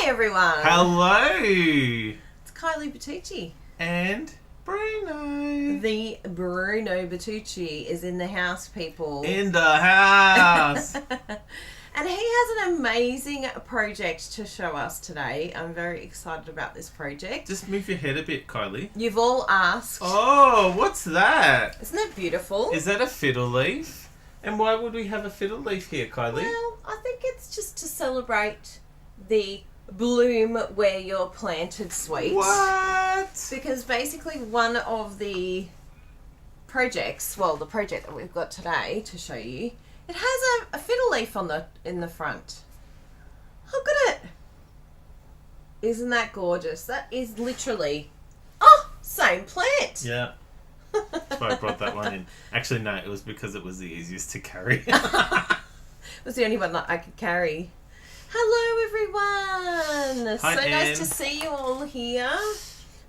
Hi everyone. Hello. It's Kylie Bertucci. And Bruno. The Bruno Bertucci is in the house, people. In the house. And he has an amazing project to show us today. I'm very excited about this project. Just move your head a bit, Kylie. You've all asked. Oh, what's that? Isn't that beautiful? Is that a fiddle leaf? And why would we have a fiddle leaf here, Kylie? Well, I think it's just to celebrate the bloom where you're planted, sweet. What? Because basically one of the projects, well, the project that we've got today to show you, it has a fiddle leaf in the front. Look at it. Isn't that gorgeous? That is literally, same plant. Yeah. That's why I brought that one in. Actually, no, it was because it was the easiest to carry. It was the only one that I could carry. Hello, everyone. Hi, so Anne. nice to see you all here.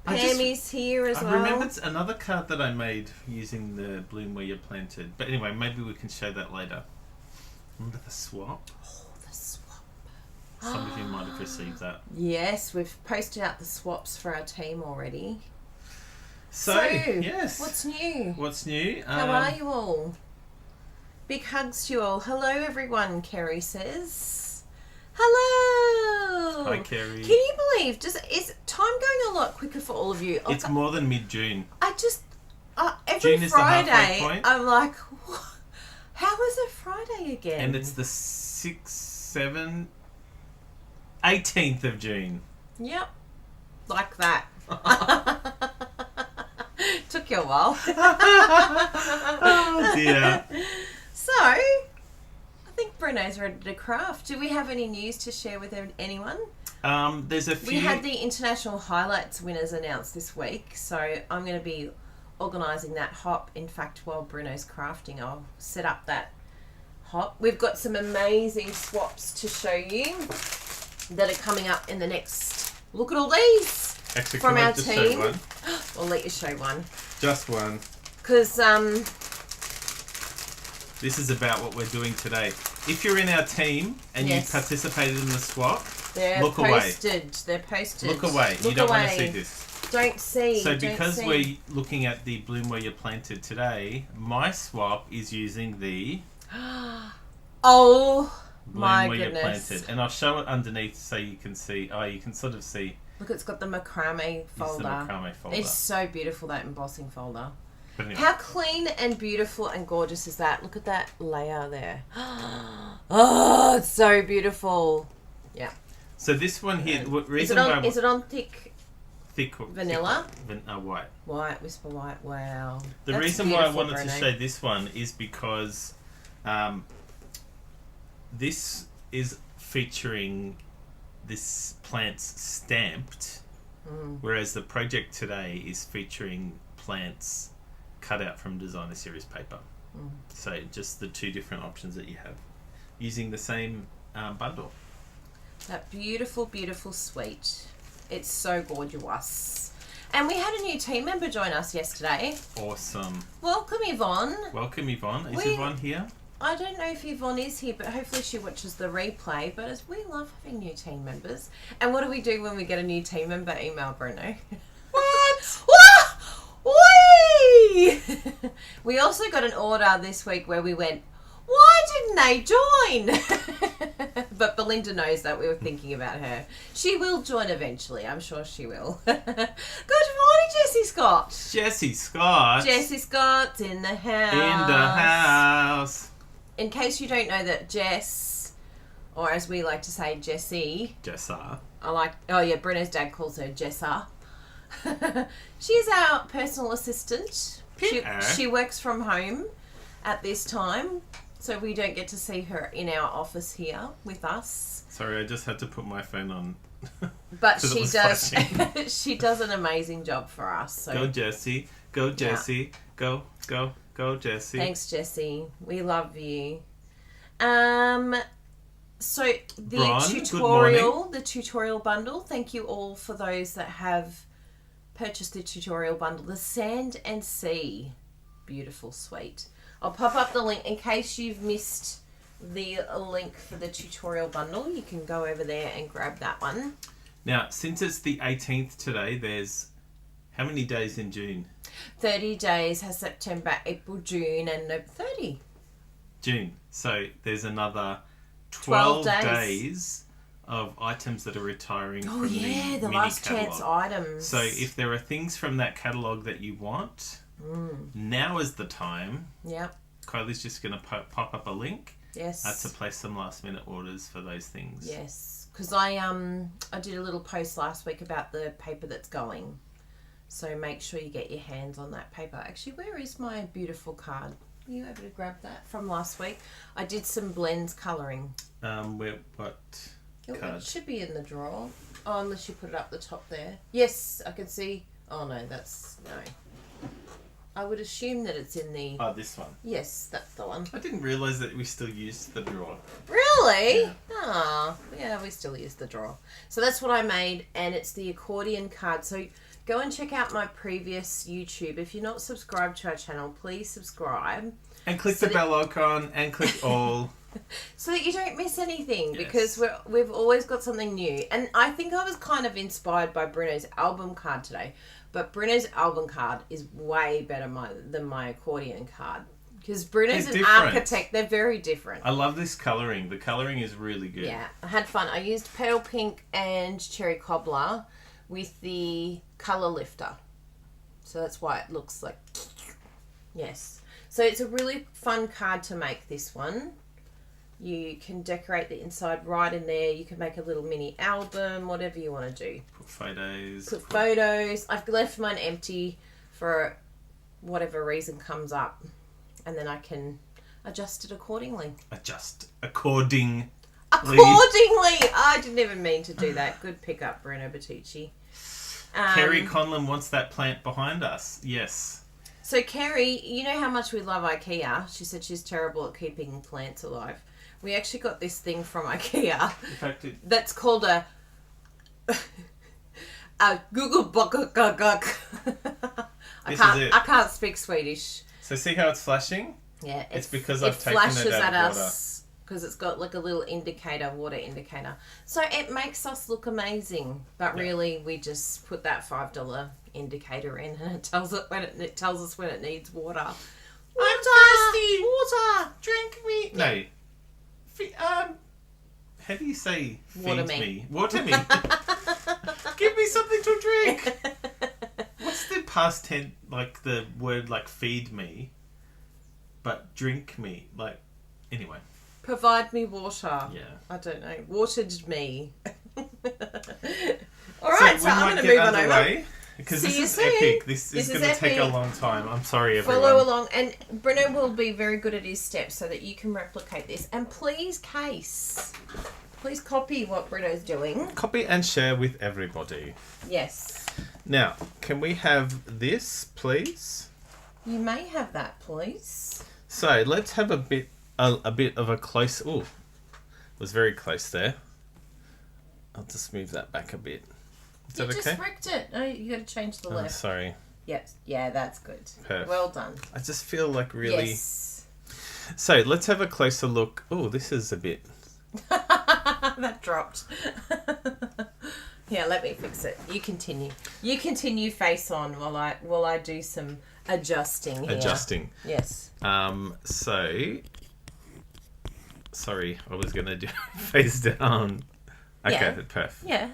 Pammy's here as well. I remembered another card that I made using the bloom where you're planted. But anyway, maybe we can show that later. Remember the swap? Oh, the swap. Some of you might have received that. Yes, we've posted out the swaps for our team already. So yes. What's new? What's new? How are you all? Big hugs to you all. Hello, everyone, Kerry says. Hello. Hi, Kerry. Can you believe, is time going a lot quicker for all of you? It's more than mid-June. I just, every June is the halfway Friday, point. I'm like, what? How is it Friday again? And it's the 18th of June. Yep. Like that. Took you a while. Oh, dear. So, I think Bruno's ready to craft. Do we have any news to share with anyone? There's a few. We had the International Highlights winners announced this week, so I'm going to be organising that hop. In fact, while Bruno's crafting, I'll set up that hop. We've got some amazing swaps to show you that are coming up in the next... Look at all these! Actually, from can I our just team. show one? I'll let you show one. Just one. Because, This is about what we're doing today. If you're in our team and Yes. you participated in the swap, they're look posted. away. They're posted. Look away. Look You don't want to away. see this. Don't see. So don't because see. we're looking at the bloom where you're planted today, my swap is using the Oh, bloom my where goodness. you're planted. And I'll show it underneath so you can see. Oh, you can sort of see. Look, it's got the macrame It's folder. the macrame folder. It's so beautiful, that embossing folder. But anyway. How clean and beautiful and gorgeous is that? Look at that layer there. Oh, it's so beautiful. Yeah. So this one here, the Is reason it why on, is it on thick vanilla? White. White, whisper white. Wow. The That's reason why I beautiful, wanted to Bruno. show this one is because this is featuring this plant's stamped, whereas the project today is featuring plants cut out from designer series paper. So just the two different options that you have using the same bundle. That beautiful, beautiful sweet. It's so gorgeous. And we had a new team member join us yesterday. Awesome. Welcome, Yvonne. Welcome, Yvonne. Is We- Yvonne here? I don't know if Yvonne is here, but hopefully she watches the replay. But we love having new team members. And what do we do when we get a new team member email, Bruno? What? Whee! We also got an order this week where we went, why didn't they join? But Belinda knows that we were thinking about her. She will join eventually. I'm sure she will. Good morning, Jessie Scott. Jessie Scott. Jessie Scott's in the house. In the house. In case you don't know that Jess, or as we like to say, Jessie. Jessa. Bruno's dad calls her Jessa. She is our personal assistant. She works from home at this time, so we don't get to see her in our office here with us. Sorry, I just had to put my phone on. But 'Cause it she was does. flashing. She does an amazing job for us. So Go Jessie. Go Jessie. Go Jessie. thanks, Jessie. We love you. So the Bron, the tutorial bundle. Thank you all for those that have purchased the tutorial bundle. The Sand and Sea, beautiful, sweet. I'll pop up the link in case you've missed the link for the tutorial bundle. You can go over there and grab that one. Now, since it's the 18th today, there's how many days in June? 30 days has September, April, June, and 30. June. So there's another 12 days. days of items that are retiring from the the mini last catalogue. chance items. So if there are things from that catalogue that you want, now is the time. Yep. Kylie's just going to pop up a link Yes. to place some last minute orders for those things. Yes. Because I did a little post last week about the paper that's going. So make sure you get your hands on that paper. Actually, where is my beautiful card? Are you able to grab that from last week? I did some blends colouring. What card? It should be in the drawer. Oh, unless you put it up the top there. Yes, I can see. Oh, no, no. I would assume that it's in the... Oh, this one. Yes, that's the one. I didn't realise that we still used the drawer. Really? Yeah. Ah, yeah, we still use the drawer. So that's what I made, and it's the accordion card. So go and check out my previous YouTube. If you're not subscribed to our channel, please subscribe. And click the bell icon and click all. So that you don't miss anything, Yes. because we've always got something new. And I think I was kind of inspired by Bruno's album card today. But Bruno's album card is way better than my accordion card. Because Bruno's an architect. They're very different. I love this colouring. The colouring is really good. Yeah, I had fun. I used petal pink and cherry cobbler with the colour lifter. So that's why it looks like... Yes. So it's a really fun card to make, this one. You can decorate the inside right in there. You can make a little mini album, whatever you want to do. Put photos. Put photos. I've left mine empty for whatever reason comes up. And then I can adjust it accordingly. Adjust accordingly. Accordingly! I didn't even mean to do that. Good pickup, Bruno Bertucci. Kerry Conlon wants that plant behind us. Yes. So Kerry, you know how much we love IKEA. She said she's terrible at keeping plants alive. We actually got this thing from IKEA. In fact, that's called a Google Bokakagak. I can't speak Swedish. So see how it's flashing? Yeah, it's because I've taken it out of water. Because it's got like a little indicator, water indicator. So it makes us look amazing. But really, we just put that $5 indicator in, and it tells us when it needs water. I'm thirsty. Water. Drink me. No. How do you say feed me? Water me. Give me something to drink. What's the past tense, like the word like feed me, but drink me? Like, anyway. Provide me water. Yeah. I don't know. Watered me. Alright, so I'm going to move on over. Because this is epic. This is going to take a long time. I'm sorry, everyone. Follow along. And Bruno will be very good at his steps so that you can replicate this. And please copy what Bruno's doing. Copy and share with everybody. Yes. Now, can we have this, please? You may have that, please. So, let's have a bit of a close... Ooh, was very close there. I'll just move that back a bit. Is that okay? You just wrecked it. No, you got to change the left. Sorry. Yep. Yeah, that's good. Perfect. Well done. I just feel like really... Yes. So, let's have a closer look. Oh, this is a bit... That dropped. Yeah, let me fix it. You continue. You continue face on while I do some adjusting here. Adjusting. Yes. So... Sorry, I was going to do face down. Okay, Yeah. perfect. Yeah.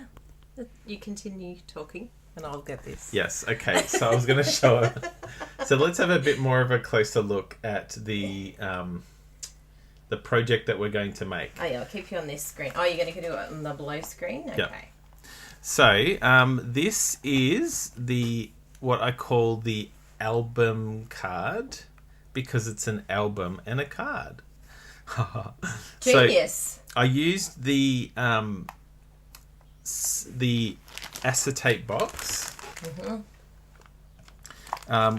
You continue talking and I'll get this. Yes, okay. So I was going to show it. So let's have a bit more of a closer look at the project that we're going to make. Oh yeah, I'll keep you on this screen. Oh, you're going to do it on the below screen? Okay. Yep. So this is what I call the album card, because it's an album and a card. Genius. So I used the acetate box,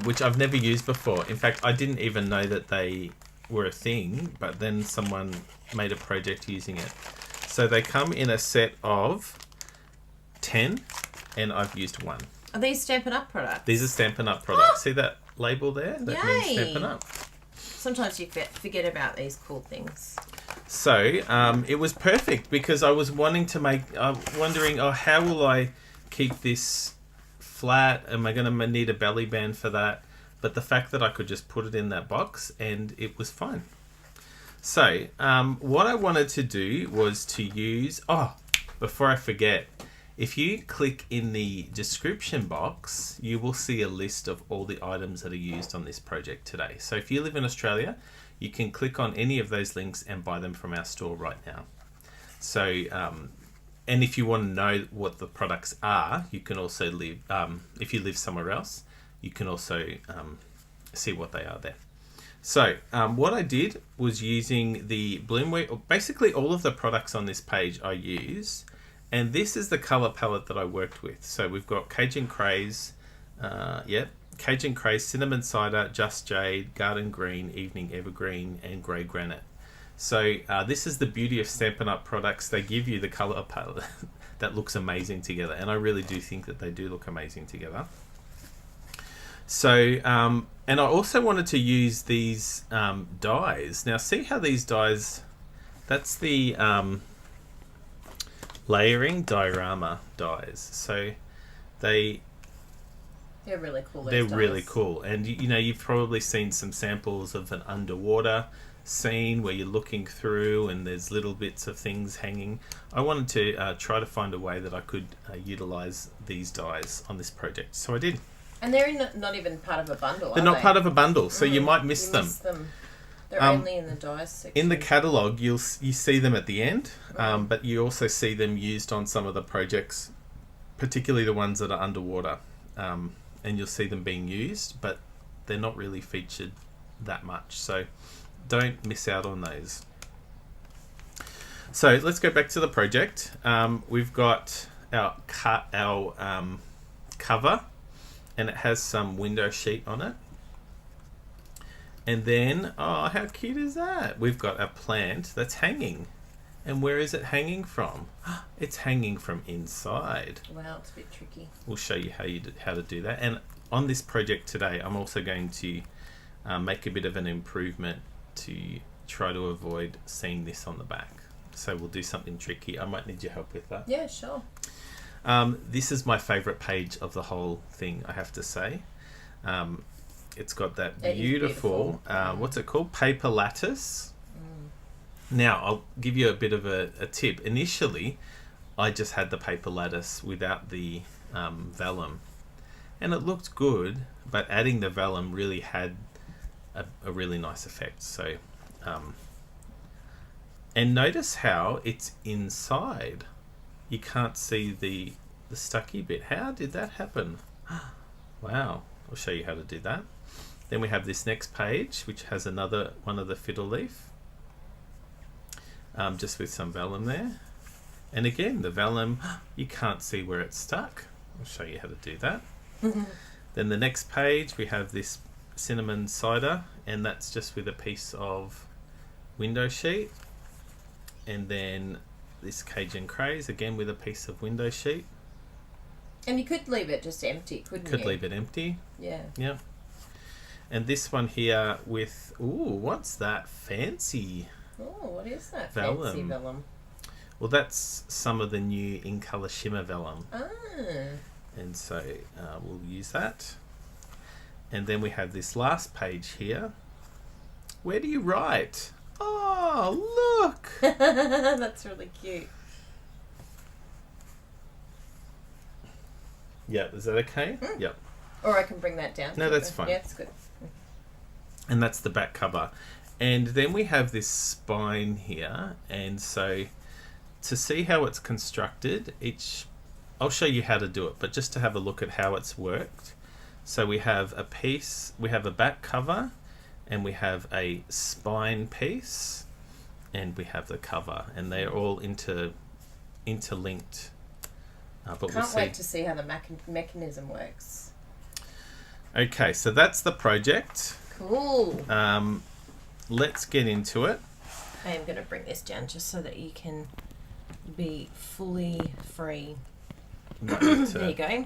which I've never used before. In fact, I didn't even know that they were a thing, but then someone made a project using it. So they come in a set of 10, and I've used 1. Are these Stampin' Up products? These are Stampin' Up products. See that label there? That means Yay. Stampin' Up. Sometimes you forget about these cool things. So it was perfect because I was wondering, how will I keep this flat? Am I going to need a belly band for that? But the fact that I could just put it in that box and it was fine. So what I wanted to do was to use... Oh, before I forget, if you click in the description box, you will see a list of all the items that are used on this project today. So if you live in Australia, you can click on any of those links and buy them from our store right now. So, and if you want to know what the products are, you can also if you live somewhere else, you can also see what they are there. So what I did was using the Bloomweed, basically all of the products on this page I use, and this is the colour palette that I worked with. So we've got Cajun Craze, Cajun Craze, Cinnamon Cider, Just Jade, Garden Green, Evening Evergreen, and Grey Granite. So this is the beauty of Stampin' Up! Products. They give you the colour palette that looks amazing together, and I really do think that they do look amazing together. So, and I also wanted to use these dies. Now, see how these dies, that's the layering diorama dies. So they're really cool. They're really cool. And, you know, you've probably seen some samples of an underwater scene where you're looking through and there's little bits of things hanging. I wanted to try to find a way that I could utilize these dies on this project. So I did. And they're not even part of a bundle, They're not part of a bundle, so you might miss them. They're only in the dice section. In the catalogue, you see them at the end, but you also see them used on some of the projects, particularly the ones that are underwater. And you'll see them being used, but they're not really featured that much. So don't miss out on those. So let's go back to the project. We've got our cover, and it has some window sheet on it. And then, oh, how cute is that? We've got a plant that's hanging. And where is it hanging from? It's hanging from inside. Wow, it's a bit tricky. We'll show you how to do that. And on this project today, I'm also going to make a bit of an improvement to try to avoid seeing this on the back. So we'll do something tricky. I might need your help with that. Yeah, sure. This is my favourite page of the whole thing, I have to say. It's got that beautiful. What's it called? Paper lattice. Now, I'll give you a bit of a tip. Initially, I just had the paper lattice without the vellum. And it looked good, but adding the vellum really had a really nice effect. So, and notice how it's inside. You can't see the stucky bit. How did that happen? Wow. I'll show you how to do that. Then we have this next page, which has another one of the fiddle leaf. Just with some vellum there. And again, the vellum, you can't see where it's stuck. I'll show you how to do that. Then the next page, we have this cinnamon cider, and that's just with a piece of window sheet. And then this Cajun Craze, again with a piece of window sheet. And you could leave it just empty, couldn't you? Could leave it empty. Yeah. Yeah. And this one here with, ooh, what's that? Fancy. Oh, what is that? Vellum. Fancy vellum. Well, that's some of the new In Colour Shimmer vellum. Ah. And so we'll use that. And then we have this last page here. Where do you write? Oh, look! That's really cute. Yeah, is that okay? Yep. Or I can bring that down. No, that's fine. Yeah, it's good. And that's the back cover. And then we have this spine here. And so to see how it's constructed, I'll show you how to do it, but just to have a look at how it's worked. So we have a piece, we have a back cover, and we have a spine piece, and we have the cover, and they're all interlinked. But Can't wait to see how the mechanism works. Okay, so that's the project. Cool. Let's get into it. I am going to bring this down just so that you can be fully free. There you go.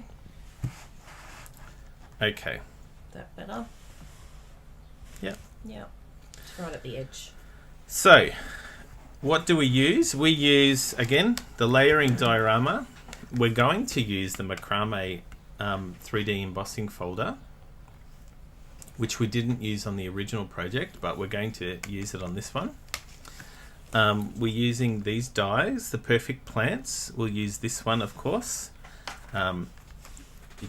Okay. Is that better? Yeah. Yeah. It's right at the edge. So, what do we use? We use, again, the layering diorama. We're going to use the macrame 3D embossing folder, which we didn't use on the original project, but we're going to use it on this one. We're using these dies, the perfect plants. We'll use this one, of course. You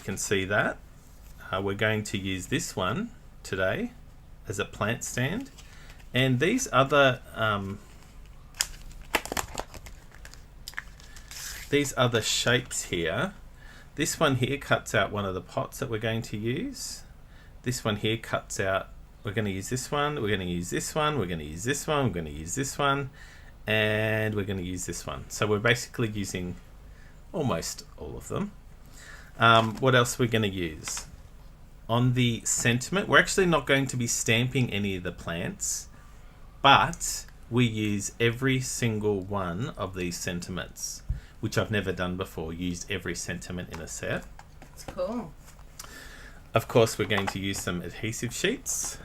can see that. We're going to use this one today as a plant stand. And these other shapes here, this one here cuts out one of the pots that we're going to use. This one here cuts out, we're going to use this one, we're going to use this one, we're going to use this one, we're going to use this one, and we're going to use this one. So we're basically using almost all of them. What else we're going to use? On the sentiment, we're actually not going to be stamping any of the plants, but we use every single one of these sentiments, which I've never done before, used every sentiment in a set. That's cool. Of course, we're going to use some adhesive sheets.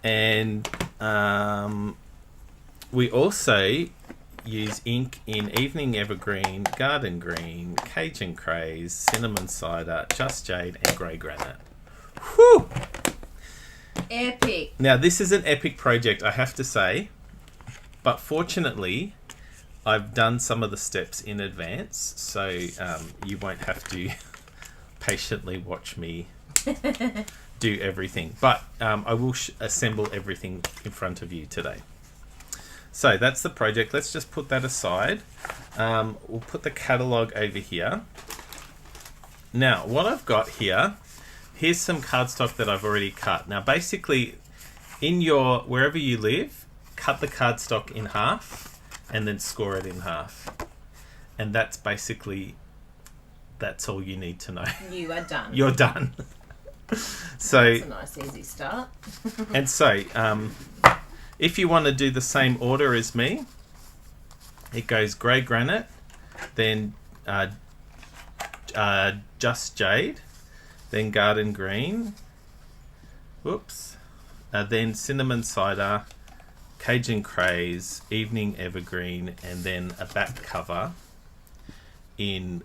And we also use ink in Evening Evergreen, Garden Green, Cajun Craze, Cinnamon Cider, Just Jade, and Grey Granite. Whew! Epic. Now, this is an epic project, I have to say. But fortunately, I've done some of the steps in advance, so you won't have to patiently watch me do everything. But I will assemble everything in front of you today. So that's the project. Let's just put that aside. We'll put the catalogue over here. Now, what I've got here, here's some cardstock that I've already cut. Now, basically, in your wherever you live, cut the cardstock in half and then score it in half. And that's basically, that's all you need to know. You are done. You're done. So that's a nice easy start. And so, if you want to do the same order as me, it goes Grey Granite, then Just Jade, then Garden Green, whoops, then Cinnamon Cider, Cajun Craze, Evening Evergreen, and then a back cover in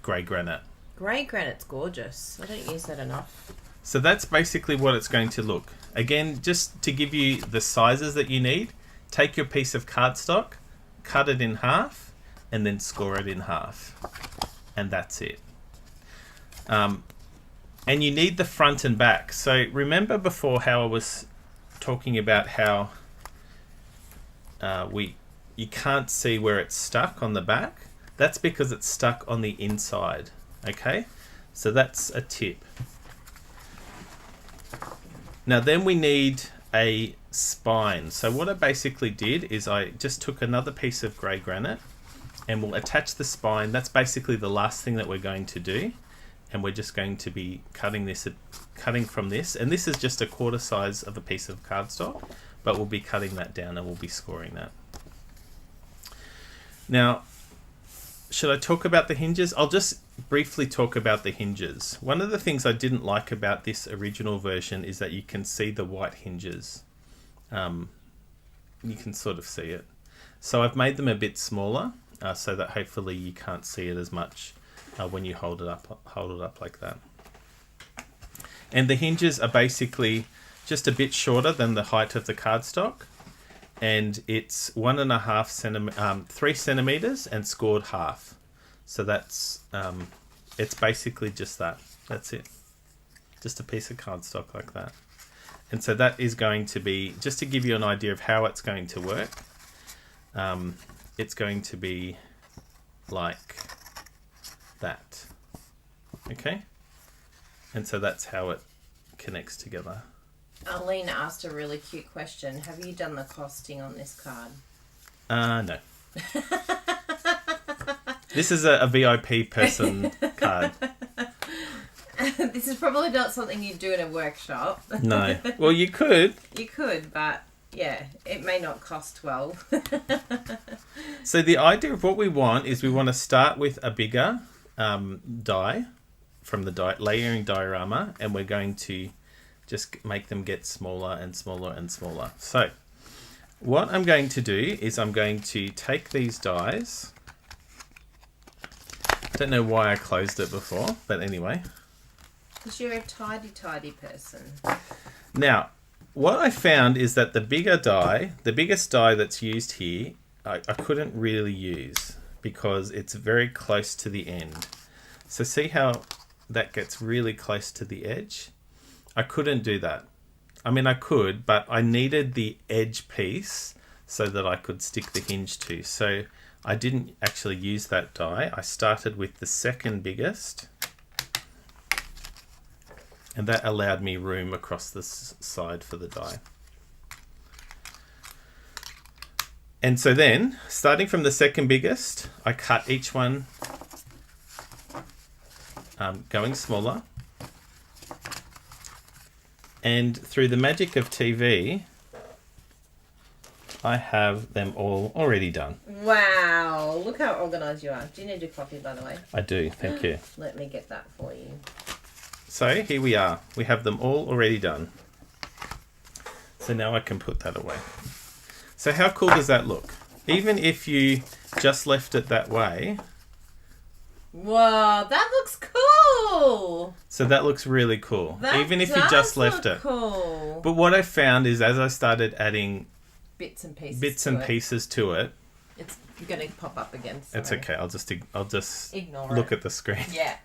Grey Granite. Grey Granite's gorgeous. I don't use that enough. So that's basically what it's going to look. Again, just to give you the sizes that you need, take your piece of cardstock, cut it in half, and then score it in half. And that's it. And you need the front and back. So remember before how I was talking about how you can't see where it's stuck on the back? That's because it's stuck on the inside. Okay? So that's a tip. Now then we need a spine. So what I basically did is I just took another piece of grey granite and we'll attach the spine. That's basically the last thing that we're going to do. And we're just going to be cutting from this. And this is just a quarter size of a piece of cardstock, but we'll be cutting that down and we'll be scoring that. Now, should I talk about the hinges? I'll just briefly talk about the hinges. One of the things I didn't like about this original version is that you can see the white hinges. You can sort of see it. So I've made them a bit smaller so that hopefully you can't see it as much when you hold it up like that. And the hinges are basically just a bit shorter than the height of the cardstock. And it's 3 centimeters and scored half. So that's, it's basically just that. That's it. Just a piece of cardstock like that. And so that is going to be, just to give you an idea of how it's going to work, it's going to be like that. Okay? And so that's how it connects together. Alina asked a really cute question. Have you done the costing on this card? No. This is a VIP person card. This is probably not something you'd do in a workshop. No. Well, you could. You could, but yeah, it may not cost 12. So the idea of what we want is we want to start with a bigger die from the layering diorama, and we're going to just make them get smaller and smaller and smaller. So what I'm going to do is I'm going to take these dies. Don't know why I closed it before, but anyway. Because you're a tidy person. Now, what I found is that the biggest die that's used here, I couldn't really use because it's very close to the end. So see how that gets really close to the edge? I couldn't do that. I mean, I could, but I needed the edge piece so that I could stick the hinge to. So I didn't actually use that die. I started with the second biggest, and that allowed me room across the side for the die. And so then, starting from the second biggest, I cut each one going smaller. And through the magic of TV, I have them all already done. Wow, look how organised you are. Do you need your coffee, by the way? I do, thank you. Let me get that for you. So here we are. We have them all already done. So now I can put that away. So how cool does that look? Even if you just left it that way. Wow, that looks cool. So that looks really cool. That even if you just left it. Cool. But what I found is as I started adding bits and pieces to it. It's going to pop up again. Sorry. It's okay. I'll just ignore look it. at the screen. Yeah.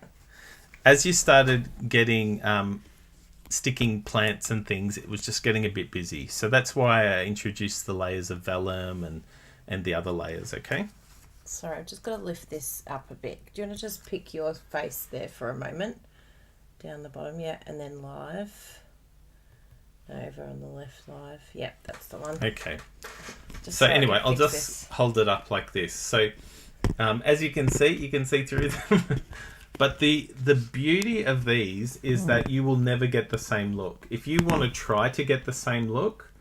As you started getting sticking plants and things, it was just getting a bit busy. So that's why I introduced the layers of vellum and the other layers, okay? Sorry, I've just got to lift this up a bit. Do you want to just pick your face there for a moment? Down the bottom, yeah, and then live. Over on the left, live. Yeah, that's the one. Okay. Just so anyway, I'll just hold it up like this. So as you can see through them. But the beauty of these is that you will never get the same look. If you want to try to get the same look,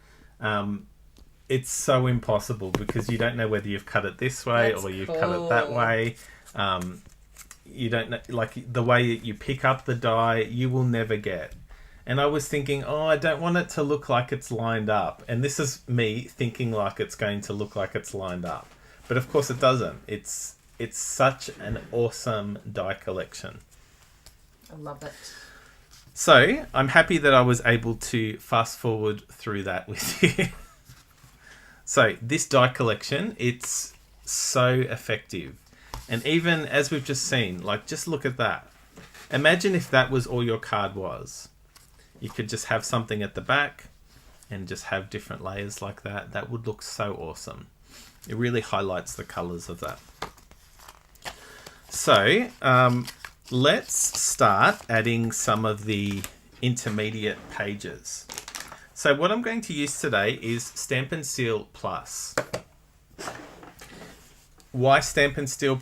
it's so impossible because you don't know whether you've cut it this way or you've cut it that way. You don't know, like the way you pick up the die, you will never get. And I was thinking, I don't want it to look like it's lined up. And this is me thinking like it's going to look like it's lined up. But of course it doesn't. It's such an awesome die collection. I love it. So I'm happy that I was able to fast forward through that with you. So this die collection, it's so effective. And even as we've just seen, like just look at that. Imagine if that was all your card was. You could just have something at the back and just have different layers like that. That would look so awesome. It really highlights the colours of that. So let's start adding some of the intermediate pages. So what I'm going to use today is Stamp and Seal Plus. Why Stamp and Seal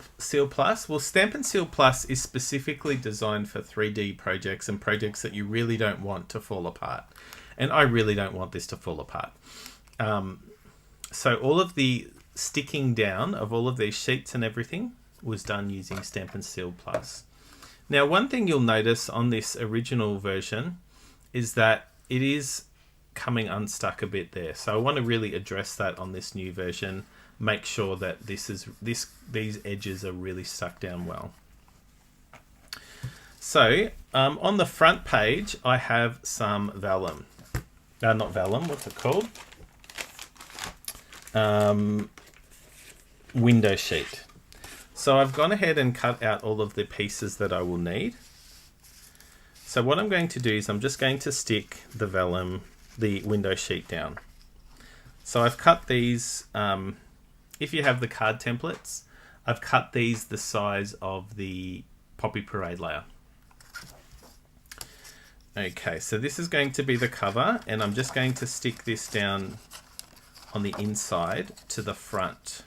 Plus? Well, Stamp and Seal Plus is specifically designed for 3D projects and projects that you really don't want to fall apart. And I really don't want this to fall apart. So all of the sticking down of all of these sheets and everything was done using Stamp and Seal Plus. Now, one thing you'll notice on this original version is that it is coming unstuck a bit there. So I want to really address that on this new version. Make sure that these edges are really stuck down well. So on the front page, I have some vellum. Not vellum, what's it called? Window sheet. So I've gone ahead and cut out all of the pieces that I will need. So what I'm going to do is I'm just going to stick the vellum, the window sheet down. So I've cut these, if you have the card templates, I've cut these the size of the Poppy Parade layer. Okay, so this is going to be the cover, and I'm just going to stick this down on the inside to the front,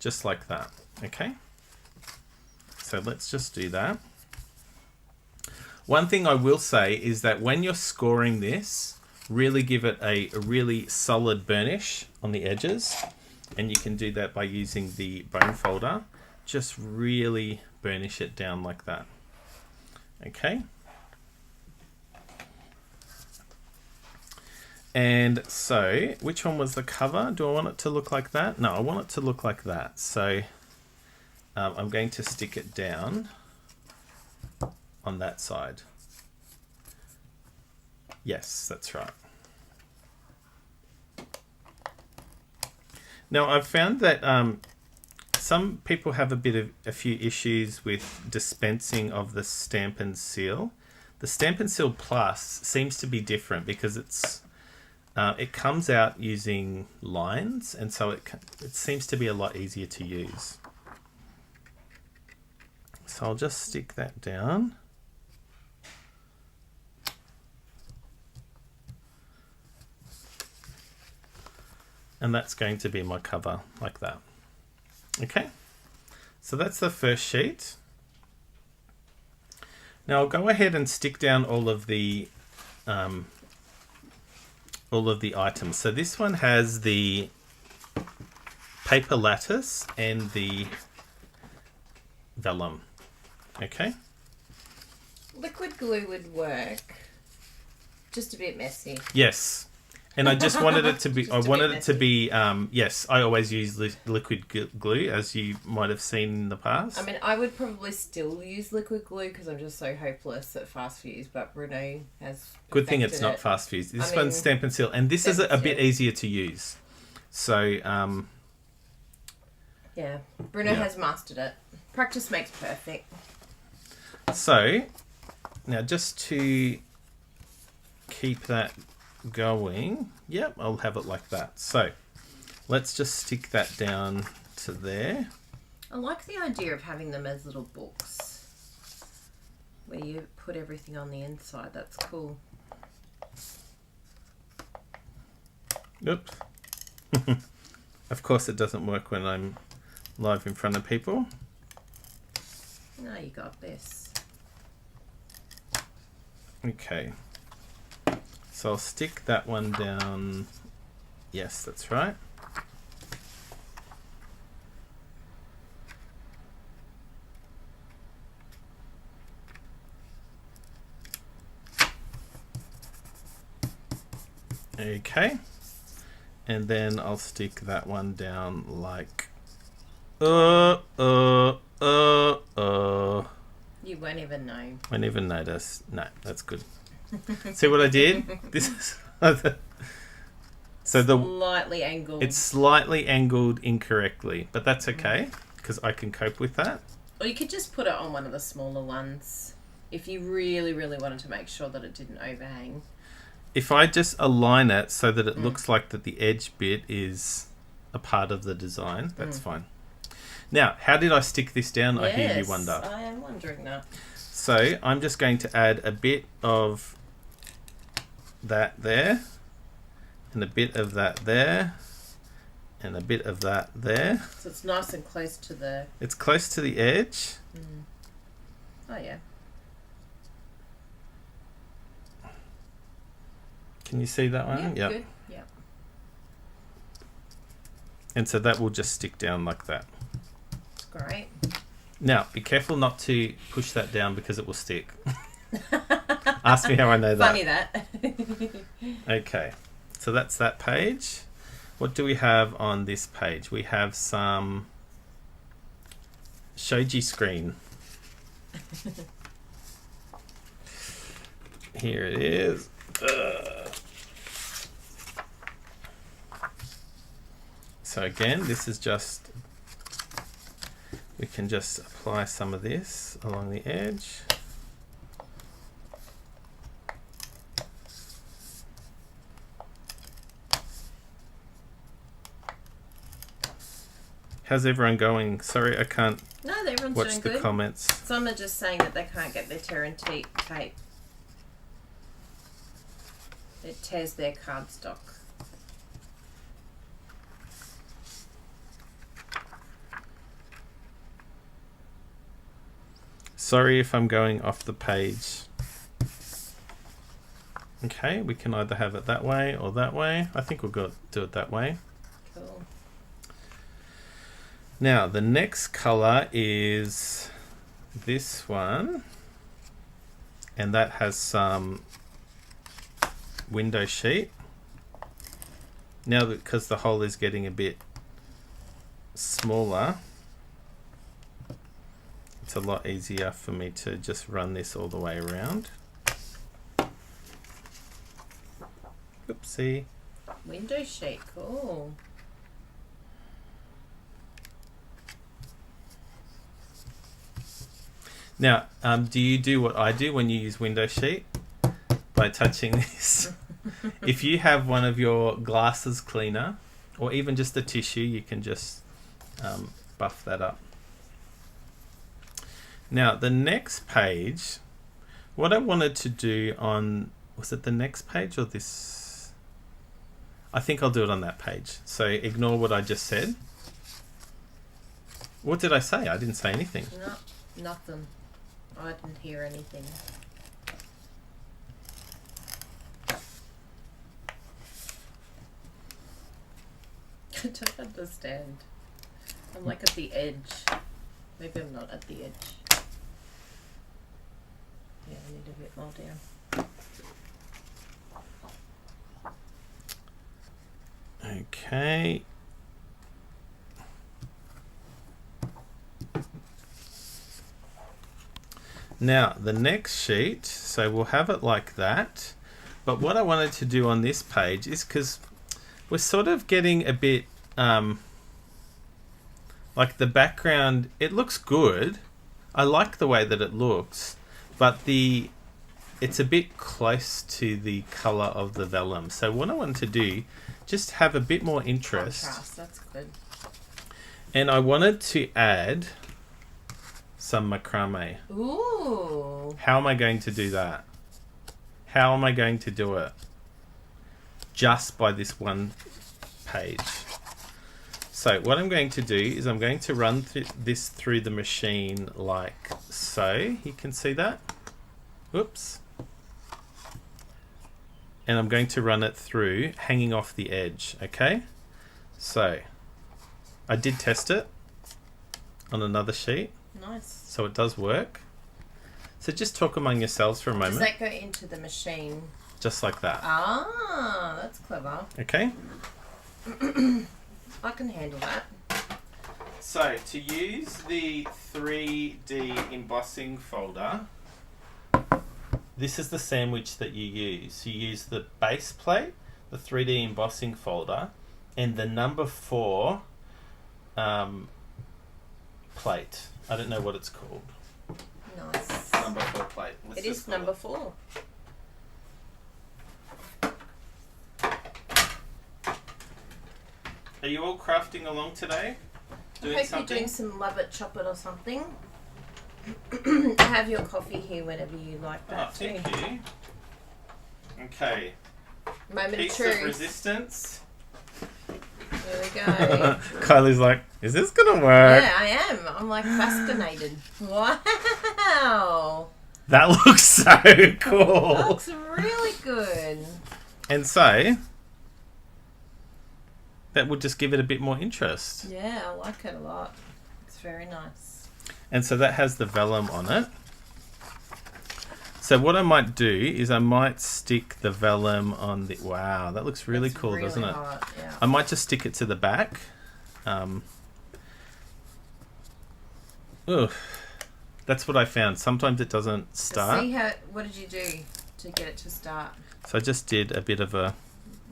just like that. Okay, so let's just do that. One thing I will say is that when you're scoring this, really give it a really solid burnish on the edges, and you can do that by using the bone folder. Just really burnish it down like that. Okay. And so, which one was the cover? Do I want it to look like that? No, I want it to look like that. So I'm going to stick it down on that side. Yes, that's right. Now, I've found that some people have a few issues with dispensing of the Stamp and Seal. The Stamp and Seal Plus seems to be different because it comes out using lines, and so it seems to be a lot easier to use. So I'll just stick that down. And that's going to be my cover, like that. Okay, so that's the first sheet. Now I'll go ahead and stick down all of the items. So this one has the paper lattice and the vellum. Okay. Liquid glue would work. Just a bit messy. Yes. And I just wanted it to be, yes, I always use liquid glue, as you might have seen in the past. I mean, I would probably still use liquid glue because I'm just so hopeless at fast fuse, but Bruno has Good thing it's not fast fuse. This one's Stamp and Seal, and this is a bit easier to use. So, yeah, Bruno has mastered it. Practice makes perfect. So, now just to keep that going, yep, I'll have it like that. So let's just stick that down to there. I like the idea of having them as little books where you put everything on the inside. That's cool. Oops. Of course it doesn't work when I'm live in front of people. No, you got this. Okay. So I'll stick that one down. Yes, that's right. Okay. And then I'll stick that one down like You won't even know. Won't even notice. No, that's good. See what I did? This is slightly angled. It's slightly angled incorrectly, but that's okay because I can cope with that. Or you could just put it on one of the smaller ones if you really, really wanted to make sure that it didn't overhang. If I just align it so that it looks like that the edge bit is a part of the design, that's fine. Now, how did I stick this down? Yes, I hear you wonder. I am wondering that. So I'm just going to add a bit of that there, and a bit of that there, and a bit of that there. So it's nice and close to the... It's close to the edge. Oh, yeah. Can you see that one? Yeah, good. Yeah. And so that will just stick down like that. Great. Now, be careful not to push that down because it will stick. Ask me how I know that. Funny that. Okay, so that's that page. What do we have on this page? We have some shoji screen. Here it is. So again, this is just, we can just apply some of this along the edge. How's everyone going? Sorry, I can't everyone's watch doing the good. comments. Some are just saying that they can't get their tear and tape. It tears their cardstock. Sorry if I'm going off the page. Okay, we can either have it that way or that way. I think we'll do it that way. Cool. Now, the next color is this one. And that has some window sheet. Now that because the hole is getting a bit smaller, it's a lot easier for me to just run this all the way around. Oopsie. Window sheet, cool. Now, do you do what I do when you use window sheet? By touching this. If you have one of your glasses cleaner, or even just a tissue, you can just buff that up. Now, the next page, what I wanted to do on, was it the next page or this? I think I'll do it on that page. So ignore what I just said. What did I say? I didn't say anything. No, nothing. I didn't hear anything. I don't understand. I'm like at the edge. Maybe I'm not at the edge. Yeah, I need a bit more down. Okay. Now, the next sheet, so we'll have it like that. But what I wanted to do on this page is because we're sort of getting a bit, like the background, it looks good. I like the way that it looks, but it's a bit close to the colour of the vellum. So what I wanted to do, just have a bit more interest. Contrast, that's good. And I wanted to add some macrame. Ooh. How am I going to do that? How am I going to do it? Just by this one page. So what I'm going to do is I'm going to run this through the machine like so. You can see that. Oops. And I'm going to run it through hanging off the edge. Okay. So I did test it on another sheet. Nice. So it does work. So just talk among yourselves for a moment. Does that go into the machine? Just like that. Ah, that's clever. Okay. I can handle that. So to use the 3D embossing folder, this is the sandwich that you use. You use the base plate, the 3D embossing folder, and the number 4 plate. I don't know what it's called. Nice. Number 4 plate. It is number 4. Are you all crafting along today? I hope you're doing some love it, chop it or something. Have your coffee here whenever you like that too. Thank you. Okay. Moment Piece of truth. of resistance. There we go. Kylie's like, is this gonna work? Yeah, I am. I'm like fascinated. Wow. That looks so cool. That looks really good. And so that would just give it a bit more interest. Yeah, I like it a lot. It's very nice. And so that has the vellum on it. So what I might do is I might stick the vellum on the... Wow, that looks really cool, really doesn't it? hot, yeah. I might just stick it to the back. That's what I found. Sometimes it doesn't start. See what did you do to get it to start? So I just did a bit of a...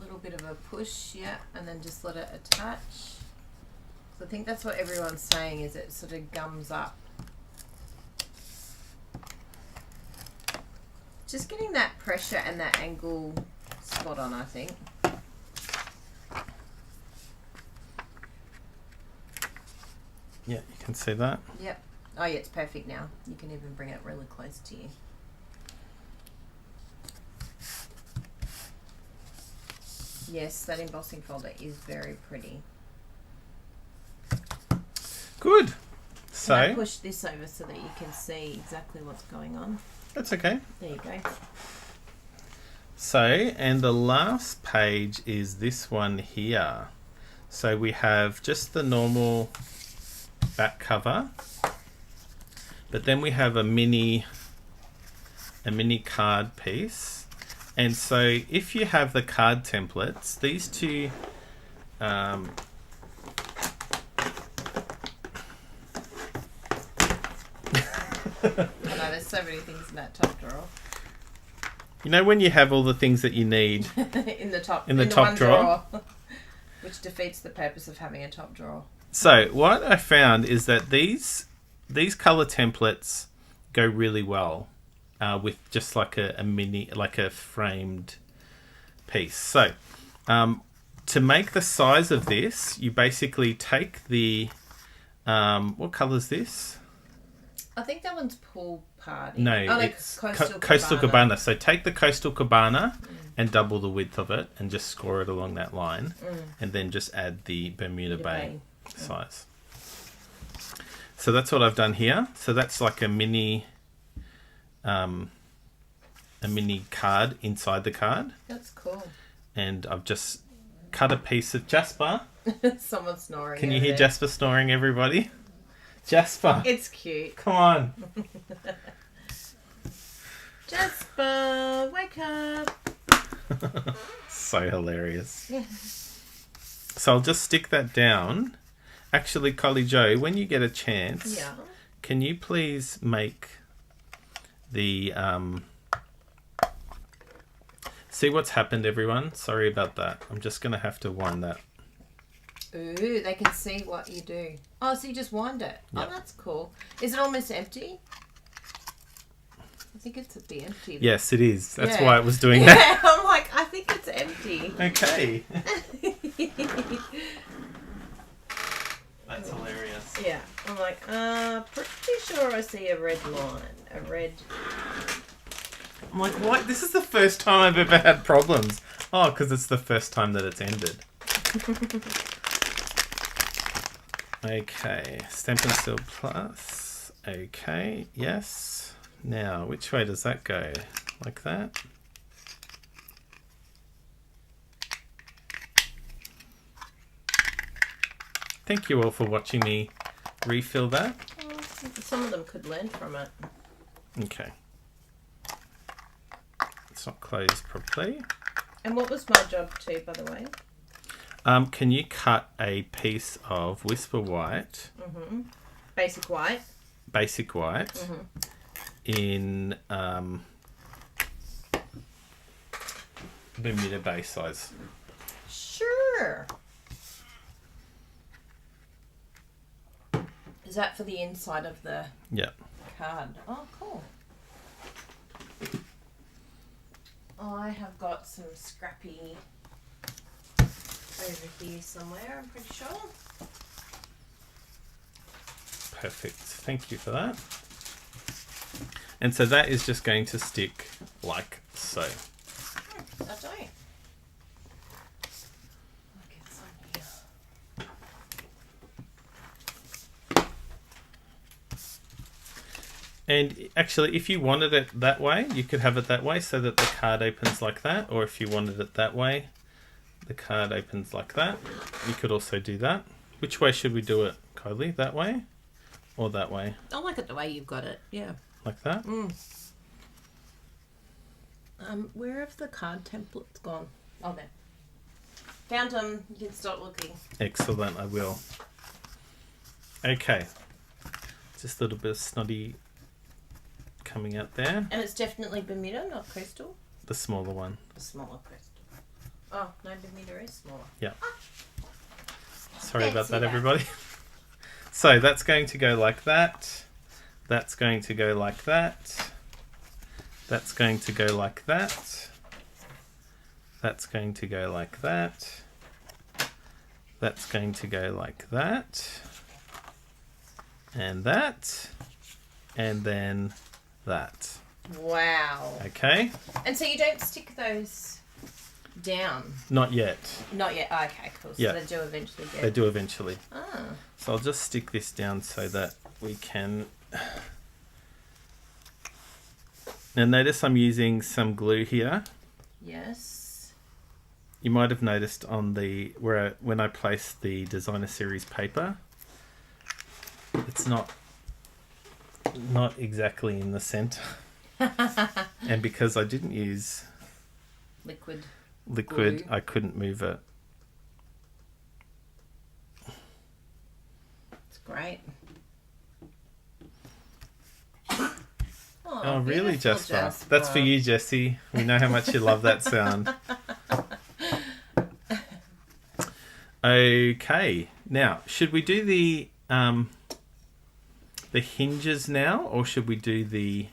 Little bit of a push, yeah, and then just let it attach. So I think that's what everyone's saying, is it sort of gums up. Just getting that pressure and that angle spot on, I think. Yeah, you can see that. Yep. Oh yeah, it's perfect now. You can even bring it really close to you. Yes, that embossing folder is very pretty. Good. So Can I push this over so that you can see exactly what's going on? that's okay. There you go. So, and the last page is this one here. So we have just the normal back cover, but then we have a mini card piece. And so if you have the card templates, these two I know, there's so many things in that top drawer. You know when you have all the things that you need in the top top drawer? Which defeats the purpose of having a top drawer. So what I found is that these color templates go really well with just like a mini, like a framed piece. So to make the size of this, you basically take the what color is this? I think that one's Pool Party. No, it's Coastal Cabana. So take the Coastal Cabana and double the width of it and just score it along that line, and then just add the Bermuda Bay size. So that's what I've done here. So that's like a mini card inside the card. That's cool. And I've just cut a piece of Jasper. Someone's snoring. Can you hear Jasper snoring, everybody? Jasper. It's cute. Come on. Jasper, wake up. So hilarious. So I'll just stick that down. Actually, Kylie Joe, when you get a chance, can you please make the... See what's happened, everyone? Sorry about that. I'm just going to have to wind that. Ooh, they can see what you do. Oh, so you just wind it. Yep. Oh, that's cool. Is it almost empty? I think it's at the empty. Yes, it is. That's why it was doing that. I'm like, I think it's empty. Okay. That's hilarious. Yeah. I'm like, pretty sure I see a red line. A red... I'm like, what? This is the first time I've ever had problems. Oh, because it's the first time that it's ended. Okay, Stamp and Seal Plus. Okay, yes. Now, which way does that go? Like that? Thank you all for watching me refill that. Well, some of them could learn from it. Okay. It's not closed properly. And what was my job too, by the way? Can you cut a piece of Whisper White? Basic white. Basic white. In Bermuda Bay size. Sure. Is that for the inside of the card? Oh, cool. I have got some scrappy over here somewhere, I'm pretty sure. Perfect. Thank you for that. And so that is just going to stick like so. I don't. I'll get some here. And actually, if you wanted it that way, you could have it that way so that the card opens like that. Or if you wanted it that way, the card opens like that. You could also do that. Which way should we do it, Kylie? That way or that way? I like it the way you've got it, yeah. Like that? Where have the card templates gone? Oh, there. Found them. You can start looking. Excellent, I will. Okay. Just a little bit of snotty coming out there. And it's definitely Bermuda, not coastal? The smaller one. The smaller coastal. Oh, no, Bermuda is smaller. Yeah. Sorry about that, that. everybody. So that's going to go like that. That's going to go like that. That's going to go like that. That's going to go like that. That's going to go like that. And that. And then that. Wow. Okay? And so you don't stick those down? Not yet. Not yet. Oh, okay, cool. So Yeah. they do eventually get... They do eventually. Ah. So I'll just stick this down so that we can... Now notice I'm using some glue here. Yes. You might have noticed on the when I placed the designer series paper, it's not exactly in the center. And because I didn't use Liquid liquid, glue. I couldn't move it. great. Oh, really, beautiful, Jasper? That's for you, Jessie. We know how much you love that sound. Okay. Now, should we do the hinges now, or should we do the...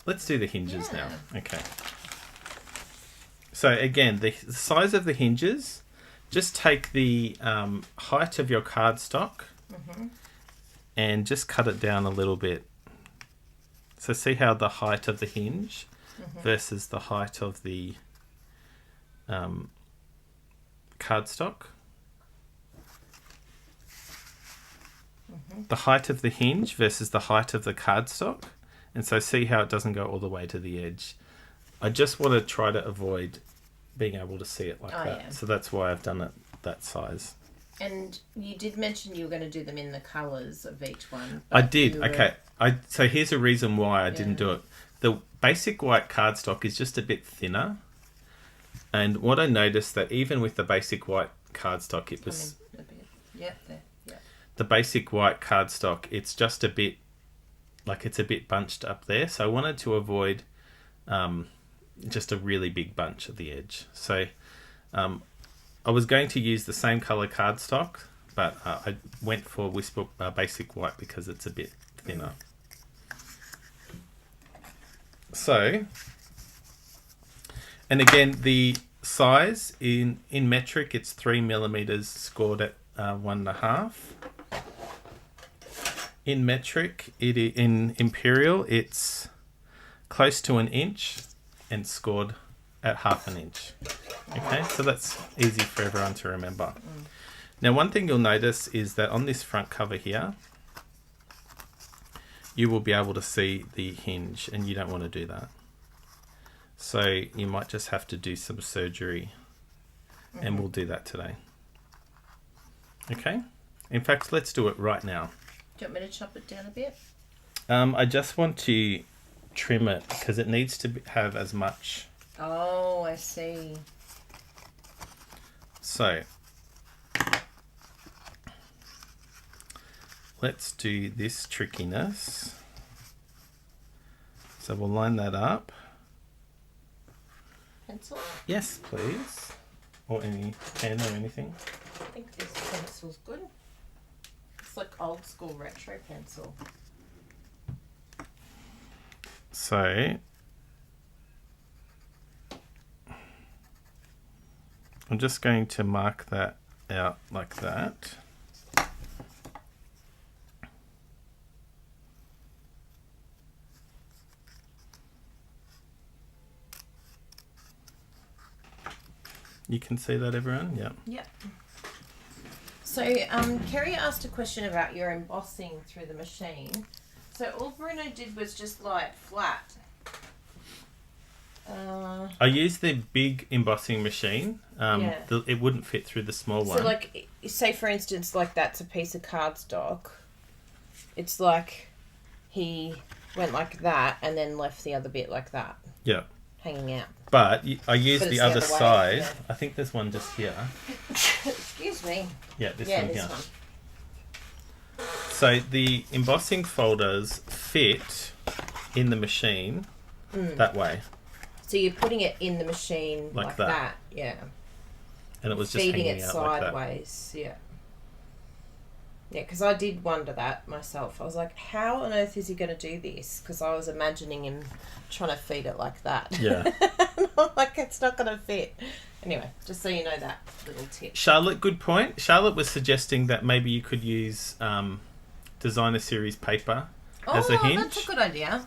Let's do the hinges now. Okay. So, again, the size of the hinges, just take the height of your cardstock and just cut it down a little bit. So see how the height of the hinge versus the height of the cardstock. The height of the hinge versus the height of the cardstock. And so see how it doesn't go all the way to the edge. I just want to try to avoid being able to see it like that. Yeah. So that's why I've done it that size. And you did mention you were going to do them in the colours of each one. I did. Okay. So here's a reason why I didn't do it. The basic white cardstock is just a bit thinner. And what I noticed that even with the basic white cardstock, it was... The basic white cardstock, it's just a bit... Like it's a bit bunched up there. So I wanted to avoid just a really big bunch at the edge. So I was going to use the same colour cardstock, but I went for Whisper Basic White because it's a bit thinner. So, and again, the size in metric, it's 3 millimeters scored at 1.5. In metric, in imperial, it's close to 1 inch and scored at 1/2 inch. Okay, so that's easy for everyone to remember. Now, one thing you'll notice is that on this front cover here, you will be able to see the hinge, and you don't want to do that. So you might just have to do some surgery, and we'll do that today. Okay? In fact, let's do it right now. Do you want me to chop it down a bit? I just want to trim it because it needs to have as much... Oh, I see. So, let's do this trickiness. So we'll line that up. Pencil? Yes, please. Or any pen or anything. I think this pencil's good. It's like old school retro pencil. So, I'm just going to mark that out like that. You can see that, everyone? Yeah. Yep. So, Kerry asked a question about your embossing through the machine. So, all Bruno did was just lie it flat. I used the big embossing machine. It wouldn't fit through the small one. So, like, say for instance, like that's a piece of cardstock. It's like he went like that and then left the other bit like that. Yeah. Hanging out. But I used the other side. Yeah. I think there's one just here. Excuse me. Yeah, this one here. One. So the embossing folders fit in the machine that way. So you're putting it in the machine like that. Yeah. And it was just feeding hanging it out sideways. Like that. Yeah. Yeah, because I did wonder that myself. I was like, how on earth is he going to do this? Because I was imagining him trying to feed it like that. Yeah. And I'm like, it's not going to fit. Anyway, just so you know that little tip. Charlotte, good point. Charlotte was suggesting that maybe you could use designer series paper as a hinge. That's a good idea.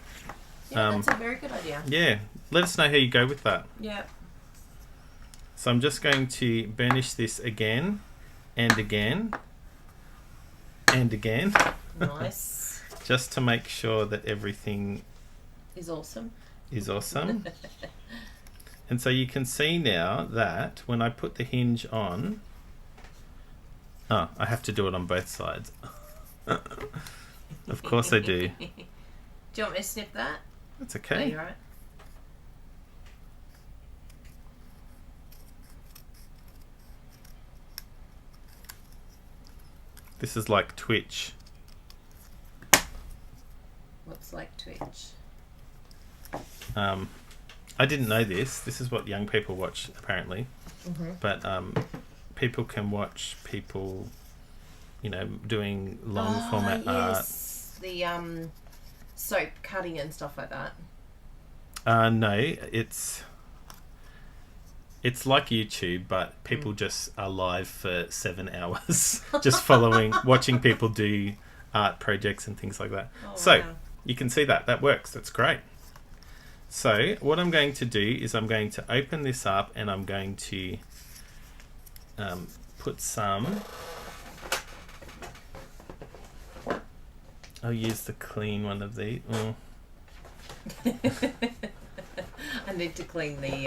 Yeah, that's a very good idea. Yeah. Let us know how you go with that. Yeah. So I'm just going to burnish this again and again. And again. Nice. Just to make sure that everything is awesome. And so you can see now that when I put the hinge on, I have to do it on both sides. Of course I do. Do you want me to snip that? That's okay. No, you're right. This is like Twitch. What's like Twitch? I didn't know this. This is what young people watch, apparently. Mm-hmm. But people can watch people, doing long format art. The soap cutting and stuff like that. No, it's like YouTube, but people just are live for 7 hours, just watching people do art projects and things like that. So you can see that works. That's great. So what I'm going to do is I'm going to open this up and I'm going to put some. I'll use the clean one of these. Oh. I need to clean the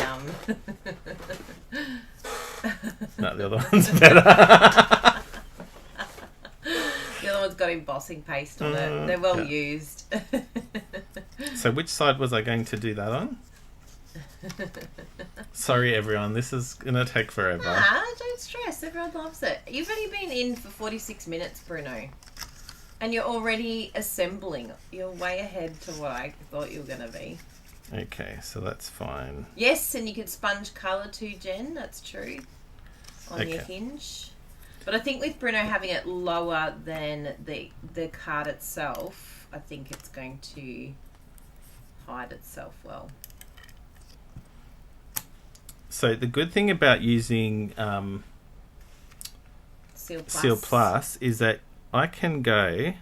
No, the other one's better. The other one's got embossing paste on it. They're well used. So which side was I going to do that on? Sorry everyone, this is gonna take forever. Don't stress, everyone loves it. You've only been in for 46 minutes, Bruno. And you're already assembling. You're way ahead to what I thought you were going to be. Okay, so that's fine. Yes, and you can sponge colour too, Jen. That's true. On your hinge. But I think with Bruno having it lower than the card itself, I think it's going to hide itself well. So the good thing about using Seal Plus is that I can go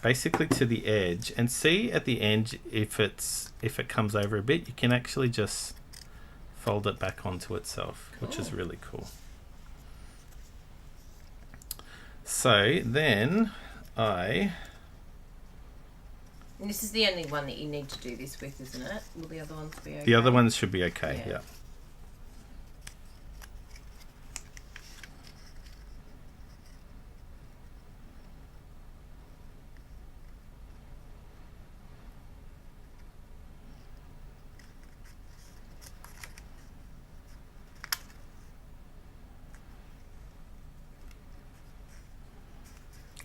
basically to the edge and see at the end if it comes over a bit. You can actually just fold it back onto itself, which is really cool. So then And this is the only one that you need to do this with, isn't it? Will the other ones be okay? The other ones should be okay, yeah.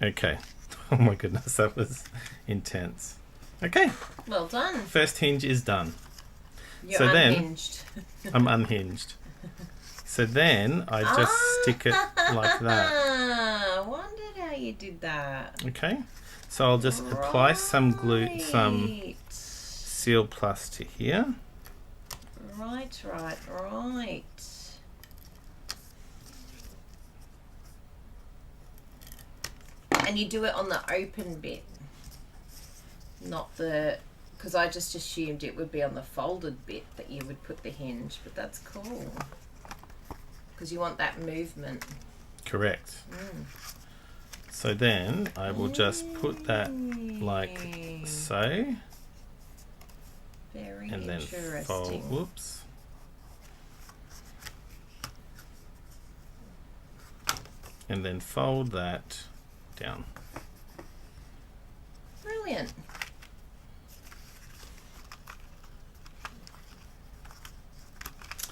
Okay. Oh my goodness, that was intense. Okay. Well done. First hinge is done. You're unhinged. Then I'm unhinged. So then I just stick it like that. I wondered how you did that. Okay. So I'll just apply some glue, some Seal Plus to here. Right. And you do it on the open bit, not the, because I just assumed it would be on the folded bit that you would put the hinge, but that's cool. Because you want that movement. Correct. So then I will just put that like so. Very and then interesting. fold. Whoops. And then fold that down. Brilliant.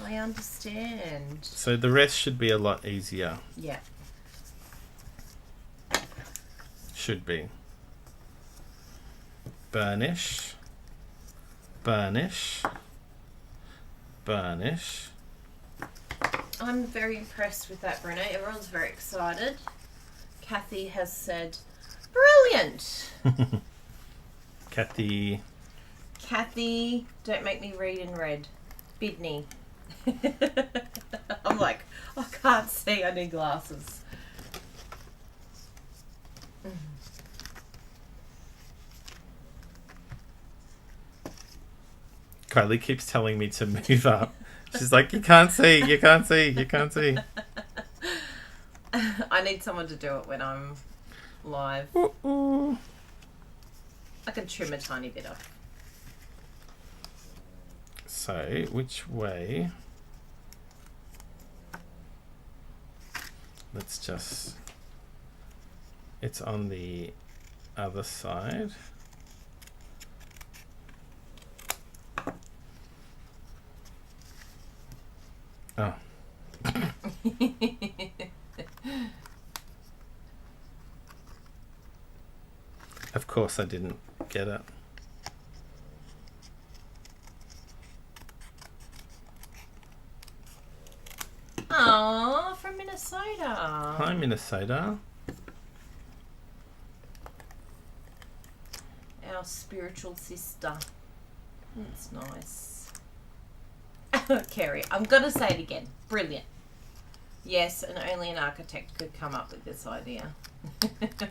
I understand. So the rest should be a lot easier. Yeah. Should be. Burnish. Burnish. Burnish. I'm very impressed with that, Bruno. Everyone's very excited. Kathy has said, brilliant. Kathy, don't make me read in red. Bidney. I'm like, I can't see. I need glasses. Kylie keeps telling me to move up. She's like, you can't see. I need someone to do it when I'm live. Ooh. I can trim a tiny bit off. So, which way? Let's just... It's on the other side. Oh. Of course I didn't get it. Oh, from Minnesota. Hi, Minnesota. Our spiritual sister. That's nice. Kerry, I'm going to say it again. Brilliant. Yes, and only an architect could come up with this idea.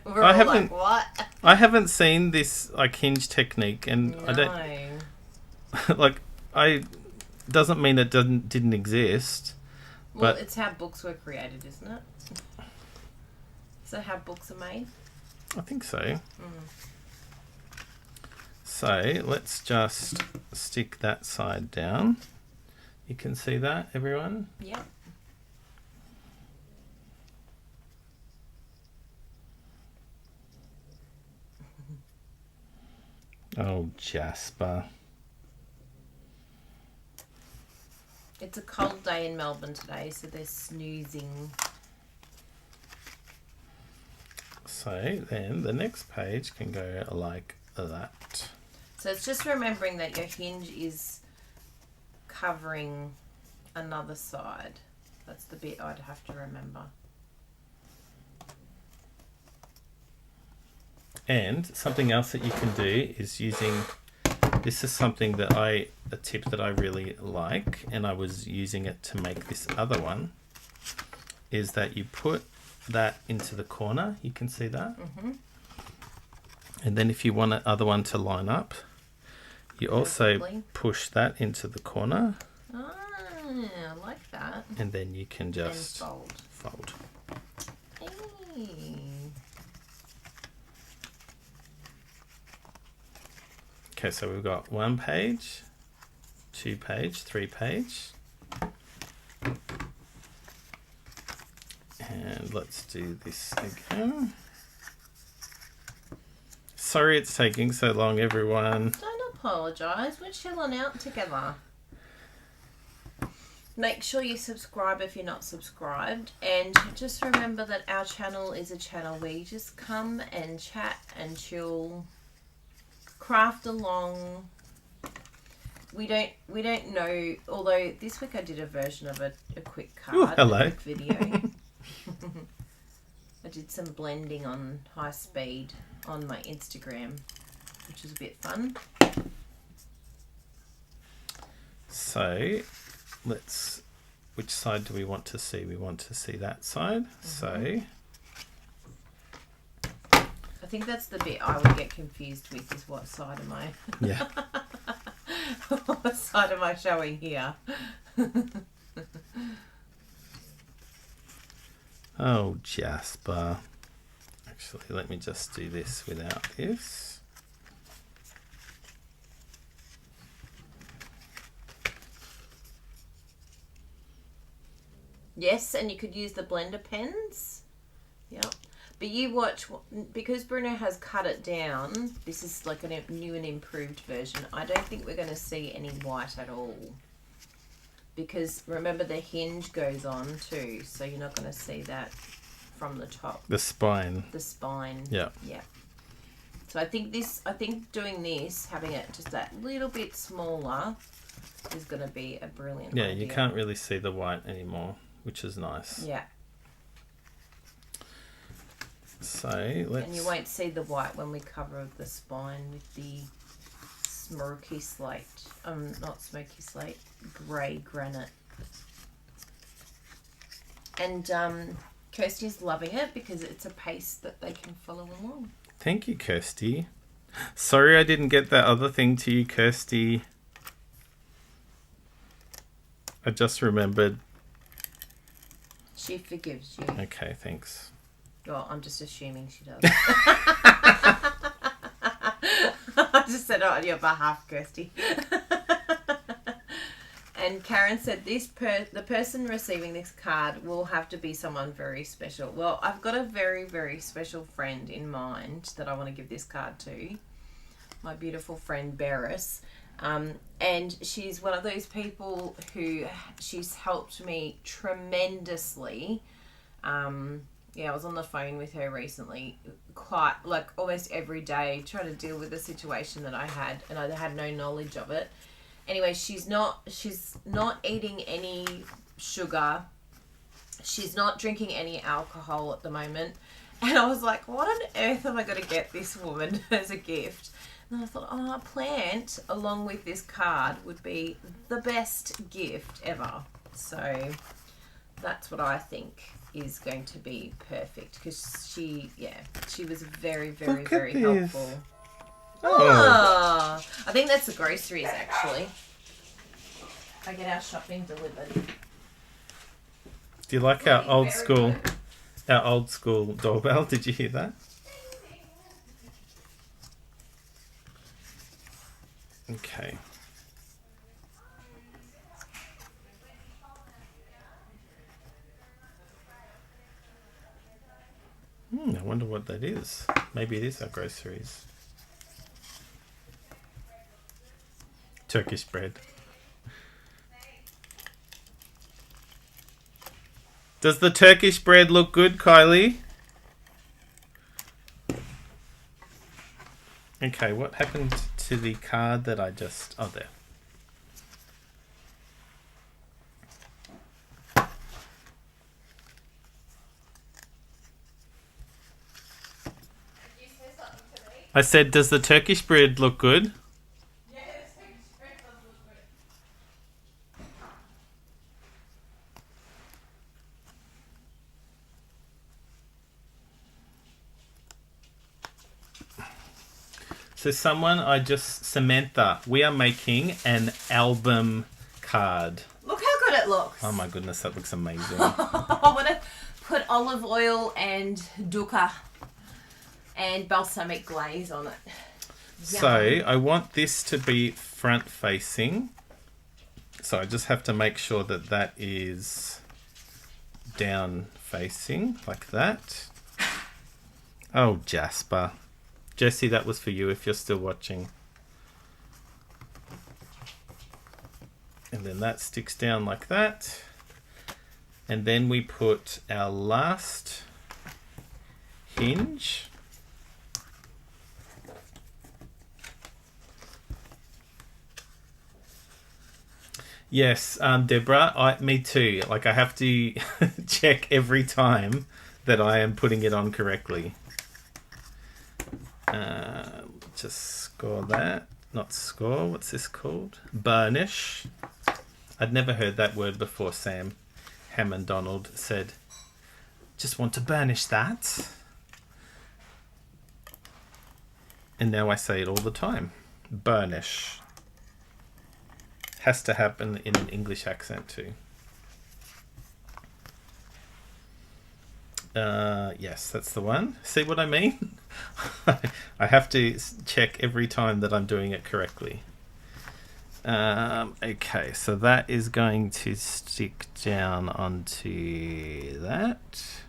We're all like, what? I haven't seen this like hinge technique, and No. I don't like. Doesn't mean it didn't exist. Well, but it's how books were created, isn't it? Is that how books are made? I think so. So let's just stick that side down. You can see that, everyone? Yep. Oh, Jasper. It's a cold day in Melbourne today, so they're snoozing. So then the next page can go like that. So it's just remembering that your hinge is covering another side. That's the bit I'd have to remember. And something else that you can do is using, this is something that a tip that I really like, and I was using it to make this other one, is that you put that into the corner. You can see that. And then if you want the other one to line up, you also push that into the corner. Ah, I like that. And then you can just fold. Hey. Okay, so we've got 1 page, 2 page, 3 page. And let's do this again. Sorry it's taking so long, everyone. Don't apologise. We're chilling out together. Make sure you subscribe if you're not subscribed. And just remember that our channel is a channel where you just come and chat and chill. Craft along. We don't know, although this week I did a version of a quick card. Ooh, hello. A quick video. I did some blending on high speed on my Instagram, which is a bit fun. So which side do we want to see? We want to see that side. So I think that's the bit I would get confused with, is what side am I? Yeah. What side am I showing here? Oh, Jasper. Actually, let me just do this without this. Yes, and you could use the blender pens. Yep. But you watch, because Bruno has cut it down, this is like a new and improved version. I don't think we're going to see any white at all. Because remember, the hinge goes on too, so you're not going to see that from the top. The spine. The spine. Yeah. Yeah. So I think doing this, having it just that little bit smaller, is going to be a brilliant idea. You can't really see the white anymore, which is nice. Yeah. So let's... And you won't see the white when we cover the spine with the smoky slate. Not smoky slate, grey granite. And Kirsty's loving it because it's a pace that they can follow along. Thank you, Kirsty. Sorry I didn't get that other thing to you, Kirsty. I just remembered. She forgives you. Okay, thanks. Well, I'm just assuming she does. I just said it on your behalf, Kirsty. And Karen said the person receiving this card will have to be someone very special. Well, I've got a very, very special friend in mind that I want to give this card to. My beautiful friend Beres. And she's one of those people who she's helped me tremendously I was on the phone with her recently, quite like almost every day, trying to deal with the situation that I had, and I had no knowledge of it. Anyway, she's not eating any sugar. She's not drinking any alcohol at the moment. And I was like, what on earth am I going to get this woman as a gift? And I thought, a plant along with this card would be the best gift ever. So that's what I think is going to be perfect, because she was very, very, very helpful. Oh. I think that's the groceries, actually. I get our shopping delivered. Do you like our old school doorbell? Did you hear that? Okay. I wonder what that is. Maybe it is our groceries. Turkish bread. Does the Turkish bread look good, Kylie? Okay, what happened to the card that I just... Oh, there. I said, does the Turkish bread look good? Yeah, the Turkish bread does look good. So Samantha, we are making an album card. Look how good it looks. Oh my goodness, that looks amazing. I want to put olive oil and dukkha and balsamic glaze on it. So I want this to be front facing. So I just have to make sure that that is down facing like that. Oh, Jasper. Jesse, that was for you if you're still watching. And then that sticks down like that. And then we put our last hinge. Yes, Deborah, me too. Like, I have to check every time that I am putting it on correctly. Just score that. Not score, what's this called? Burnish. I'd never heard that word before. Sam Hammond Donald said, just want to burnish that. And now I say it all the time. Burnish. Has to happen in an English accent too. Yes, that's the one. See what I mean? I have to check every time that I'm doing it correctly. Okay, so that is going to stick down onto that.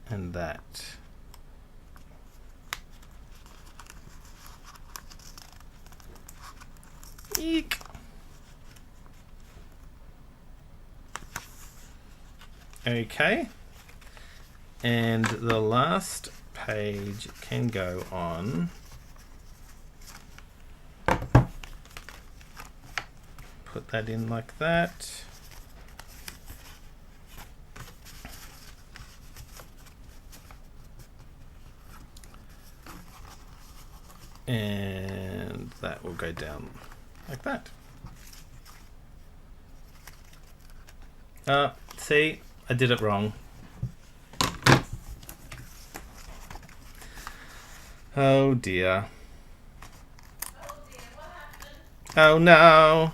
And that. Eek. Okay. And the last page can go on. Put that in like that. And that will go down like that. See, I did it wrong. Oh dear. Oh no.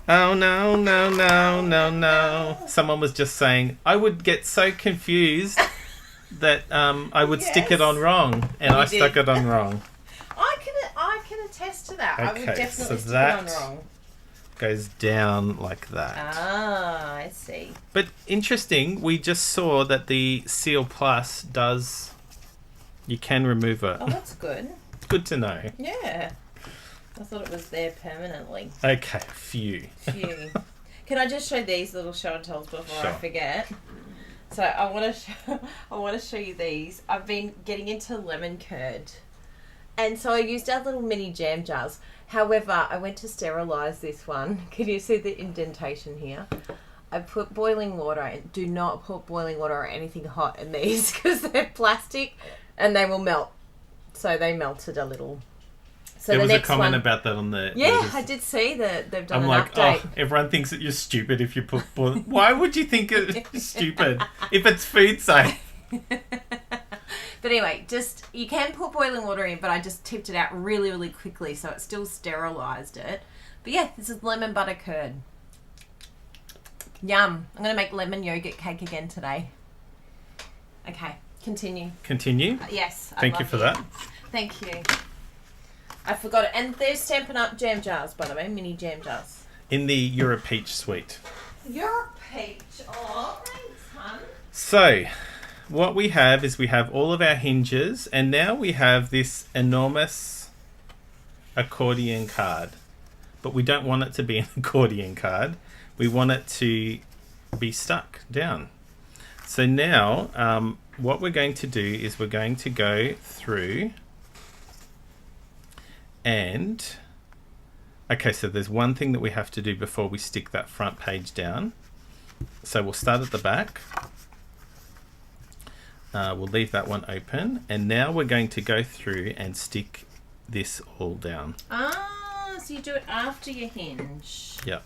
Oh no, no, no, no, no. Someone was just saying, I would get so confused that I would stick it on wrong, and I stuck it on wrong. I can attest to that. Okay, I would definitely so stick that it on wrong. Goes down like that. Ah, I see. But interesting, we just saw that the Seal Plus does... You can remove it. Oh, that's good. Good to know. Yeah. I thought it was there permanently. Okay, phew. Can I just show these little show and tells before I Sure. forget? So I want to show you these. I've been getting into lemon curd, and so I used our little mini jam jars. However, I went to sterilise this one. Can you see the indentation here? I put boiling water in. Do not put boiling water or anything hot in these because they're plastic and they will melt. So they melted a little. So There the was a next comment one, about that on the... yeah, I did see that they've done I'm an like, update. oh, everyone thinks that you're stupid if you put boiling... Why would you think it's stupid if it's food safe? But anyway, just you can put boiling water in, but I just tipped it out really, really quickly, so it still sterilised it. But yeah, this is lemon butter curd. Yum! I'm gonna make lemon yogurt cake again today. Okay, continue. Continue. Yes. I Thank you love for that. Thank you. I forgot it, and they're Stampin' Up! Jam jars, by the way, mini jam jars. In the Europeach suite. You're a peach. Oh, thanks, hun. So, what we have is we have all of our hinges, and now we have this enormous accordion card. But we don't want it to be an accordion card. We want it to be stuck down. So now, what we're going to do is we're going to go through and... Okay, so there's one thing that we have to do before we stick that front page down. So we'll start at the back. We'll leave that one open. And now we're going to go through and stick this all down. Ah, so you do it after your hinge. Yep.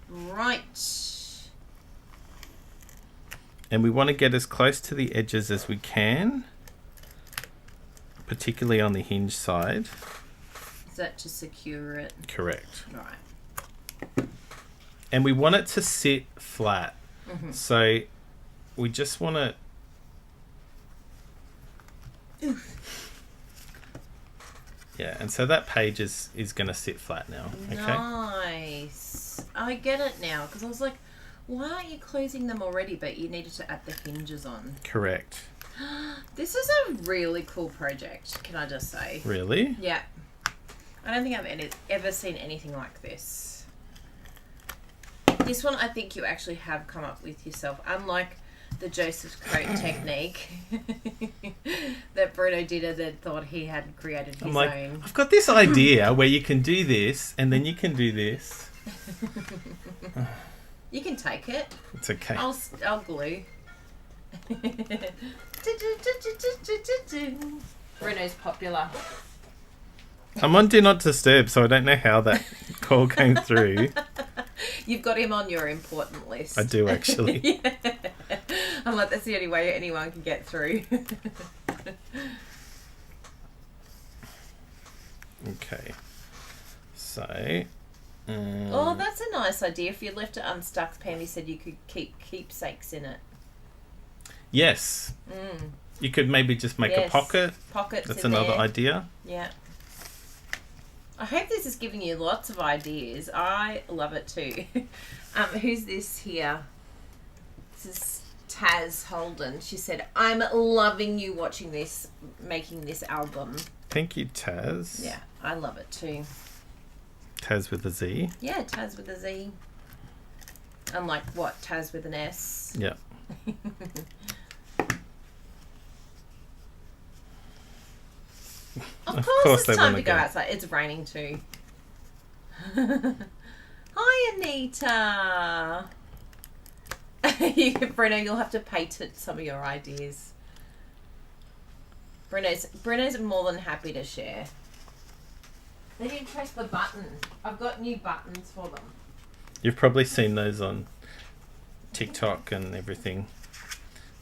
Right. And we want to get as close to the edges as we can, particularly on the hinge side. Is that to secure it? Correct. Right. And we want it to sit flat. Mm-hmm. So we just want to... Yeah, and so that page is going to sit flat now. Okay. Nice. I get it now, because I was like, why aren't you closing them already, but you needed to add the hinges on? Correct. This is a really cool project, can I just say? Really? Yeah. I don't think I've ever seen anything like this. This one I think you actually have come up with yourself, unlike the Joseph's coat technique that Bruno did and then thought he had created his I'm like, own. I've got this idea where you can do this and then you can do this. You can take it. It's okay. I'll glue. Bruno's popular. I'm on Do Not Disturb, so I don't know how that call came through. You've got him on your important list. I do, actually. Yeah. I'm like, that's the only way anyone can get through. Okay. So... Oh, that's a nice idea. If you left it unstuck, Pammy said you could keep keepsakes in it. Yes. Mm. You could maybe just make a pocket. Pockets That's in another there. idea. Yeah. I hope this is giving you lots of ideas. I love it too. Who's this here? This is Taz Holden. She said, I'm loving you watching this, making this album. Thank you, Taz. Yeah, I love it too. Taz with a Z. Yeah, Taz with a Z. Unlike what? Taz with an S. Yeah. Of Of course, course it's they time wanna to go go. outside. It's raining too. Hi, Anita. Bruno, you'll have to patent some of your ideas. Bruno's more than happy to share. They didn't press the button. I've got new buttons for them. You've probably seen those on TikTok and everything,